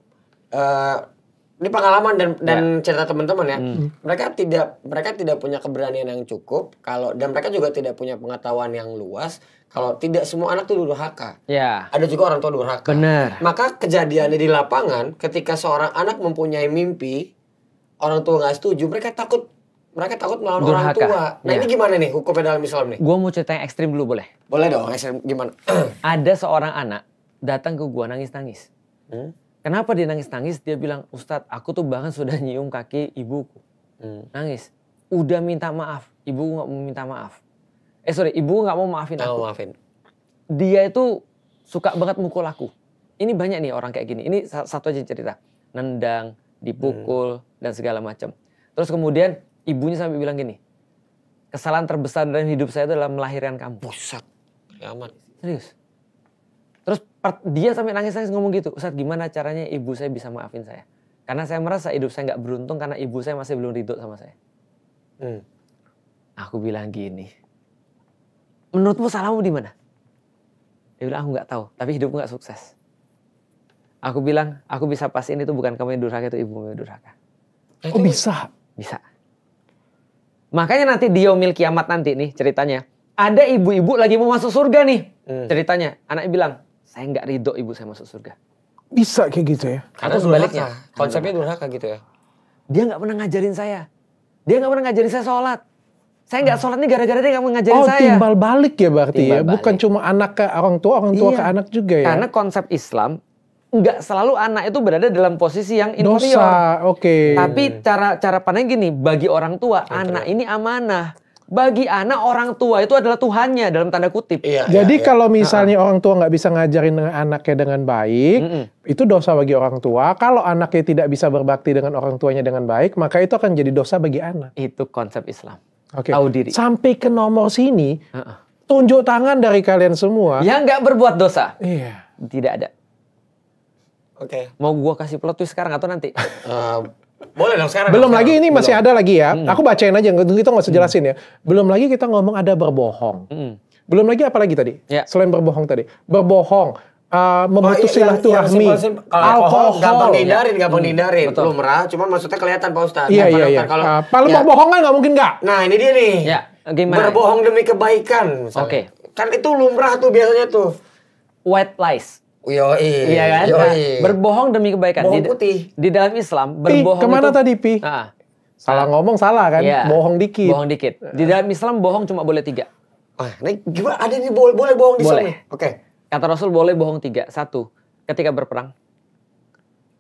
ini pengalaman dan cerita teman-teman ya. Mereka tidak punya keberanian yang cukup dan mereka juga tidak punya pengetahuan yang luas kalau tidak semua anak itu durhaka. Ada juga orang tua durhaka. Benar. Maka kejadiannya di lapangan ketika seorang anak mempunyai mimpi, orang tua nggak setuju, mereka takut melawan orang tua. Nah, ini gimana nih hukumnya dalam Islam nih? Gua mau cerita yang ekstrim dulu boleh? Boleh dong, ekstrim gimana? Ada seorang anak datang ke gua nangis-nangis. Kenapa dia nangis-nangis? Dia bilang, Ustadz, aku tuh bahkan sudah nyium kaki ibuku. Nangis. Udah minta maaf. Ibu gak mau minta maaf. Ibu gak mau maafin aku. Dia itu suka banget mukul aku. Ini banyak nih orang kayak gini. Ini satu aja cerita. Nendang, dipukul, dan segala macam. Terus kemudian ibunya sampai bilang gini, kesalahan terbesar dalam hidup saya adalah melahirkan kamu. Buset. Aman. Serius. Terus dia sampai nangis-nangis ngomong gitu, Ustadz gimana caranya ibu saya bisa maafin saya? Karena saya merasa hidup saya gak beruntung karena ibu saya masih belum ridho sama saya. Aku bilang gini, menurutmu salahmu di mana? Dia bilang aku gak tahu, tapi hidupku gak sukses. Aku bilang, aku bisa pastiin itu bukan kamu yang durhaka, itu ibumu yang durhaka. Oh bisa? Bisa. Makanya nanti di yaumil kiamat nanti nih ceritanya, ada ibu-ibu lagi mau masuk surga nih. Ceritanya, anaknya bilang, saya nggak ridho ibu saya masuk surga. Bisa kayak gitu ya? Atau sebaliknya, konsepnya durhaka gitu ya? Dia nggak pernah ngajarin saya. Dia nggak pernah ngajarin saya sholat. Saya nggak sholat nih gara-gara dia nggak mau ngajarin saya. Oh timbal balik ya berarti ya? Bukan cuma anak ke orang tua ke anak juga ya? Karena konsep Islam, nggak selalu anak itu berada dalam posisi yang inferior. Dosa, oke. Tapi cara pandang gini, bagi orang tua, anak ini amanah. Bagi anak, orang tua itu adalah Tuhannya dalam tanda kutip. Jadi kalau misalnya orang tua nggak bisa ngajarin anaknya dengan baik, itu dosa bagi orang tua. Kalau anaknya tidak bisa berbakti dengan orang tuanya dengan baik, maka itu akan jadi dosa bagi anak. Itu konsep Islam. Tahu diri. Sampai ke nomor sini, tunjuk tangan dari kalian semua. Yang nggak berbuat dosa. Iya. Tidak ada. Mau gua kasih plot twist sekarang atau nanti? Boleh dong sekarang. Belum lagi ini masih ada lagi ya. Aku bacain aja, kita nggak usah jelasin ya. Belum lagi kita ngomong ada berbohong. Belum lagi apa lagi tadi? Selain berbohong tadi. Berbohong, memutus silaturahmi, alkohol. Gampang dihindarin. Lumrah, cuman maksudnya kelihatan Pak Ustadz. Iya. Kalau berbohong kan nggak mungkin nggak. Nah ini dia nih. Gimana? Berbohong demi kebaikan. Kan itu lumrah tuh biasanya tuh. White lies. Iya kan? Berbohong demi kebaikan. Bohong putih. Di dalam Islam, berbohong kemana itu... tadi, Pi? Salah ngomong salah kan? Bohong dikit. Bohong dikit. Di dalam Islam, bohong cuma boleh 3. Ini gimana? Ada nih boleh bohong di Islam? Oke. Kata Rasul boleh bohong 3. 1, ketika berperang.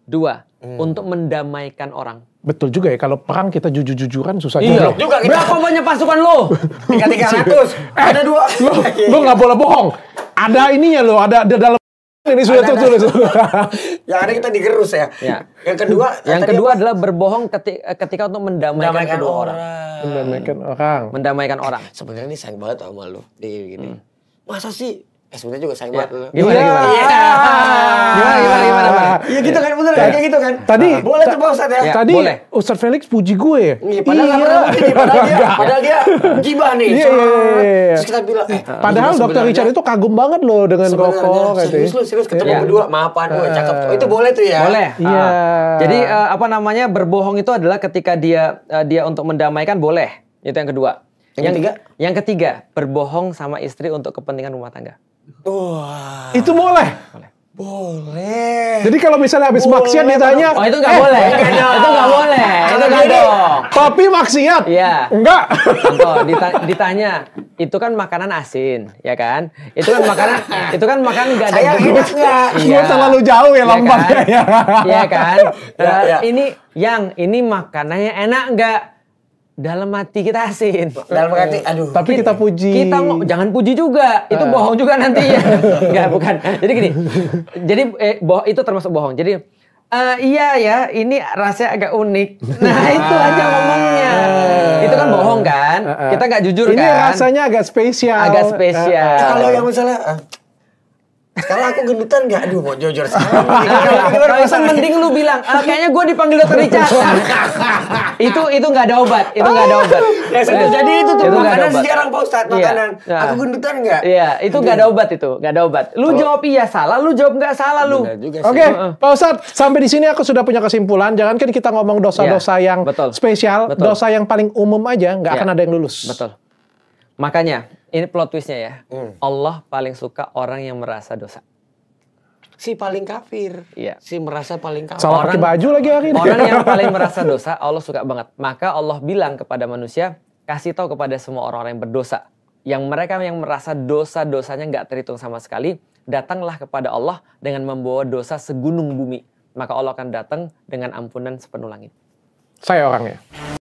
2, untuk mendamaikan orang. Betul juga ya, kalau perang kita jujur-jujuran susah juga. Berapa banyak pasukan lo? 300. Ada 2. Lo nggak boleh bohong. Ada ininya lo, ada dalam ini sudah tertulis. Yang ada kita digerus ya. Yang kedua adalah berbohong ketika untuk mendamaikan orang. Mendamaikan orang. Sebenarnya ini sayang banget sama lo. Gini. Masa sih? Sebenarnya juga sayang banget. Gimana? Iya gitu kan, bener kayak gitu kan. Tadi boleh tuh Pak Ustadz ya. Tadi Ustadz Felix puji gue. Padahal dia gibah nih. Terus kita bilang, padahal Dr. Richard itu kagum banget loh dengan rokok. Serius ketemu berdua, maafan, cakep. Itu boleh tuh ya. Boleh. Iya. Jadi berbohong itu adalah ketika dia untuk mendamaikan boleh. Itu yang kedua. Yang ketiga, berbohong sama istri untuk kepentingan rumah tangga. Itu boleh. Boleh. Jadi kalau misalnya habis maksiat ditanya, itu nggak boleh. Itu nggak boleh. Itu nggak dong. Tapi maksiat. Iya. Enggak. Contoh, ditanya, itu kan makanan asin, ya kan? Itu kan makanan nggak ada. Saya enak nggak? Gue terlalu jauh ya lompatnya. Iya kan? Ini makanannya enak nggak? Dalam hati kita asin. Dalam hati, aduh. Tapi kita puji. Jangan puji juga. Itu bohong juga nantinya. Enggak, bukan. Jadi gini. Jadi itu termasuk bohong. Jadi iya ya, ini rasanya agak unik. Nah, itu aja ngomongnya. Itu kan bohong kan? Kita nggak jujur kan? Ini rasanya agak spesial. Agak spesial. Kalau yang misalnya Sekarang aku gendutan nggak? Aduh, mau jujur sekarang. Kalau itu mending lu bilang, kayaknya gue dipanggil dokter Richard. itu nggak ada obat, Ya, jadi itu tuh makanan sejarang Pak Ustadz, makanan. Aku gendutan nggak? Iya, itu nggak ada obat itu, nggak ada obat. Lu jawab iya salah, lu jawab nggak salah lu. Oke, Pak Ustadz, sampai di sini aku sudah punya kesimpulan. Jangankan kita ngomong dosa-dosa yang spesial, dosa yang paling umum aja nggak akan ada yang lulus. Betul. Makanya, ini plot twistnya ya. Allah paling suka orang yang merasa dosa. Si paling kafir. Iya. Si merasa paling kafir. Salah pakai baju lagi hari ini. Orang yang paling merasa dosa, Allah suka banget. Maka Allah bilang kepada manusia, kasih tahu kepada semua orang-orang yang berdosa. Yang mereka yang merasa dosa-dosanya nggak terhitung sama sekali, datanglah kepada Allah dengan membawa dosa segunung bumi. Maka Allah akan datang dengan ampunan sepenuh langit. Saya orangnya.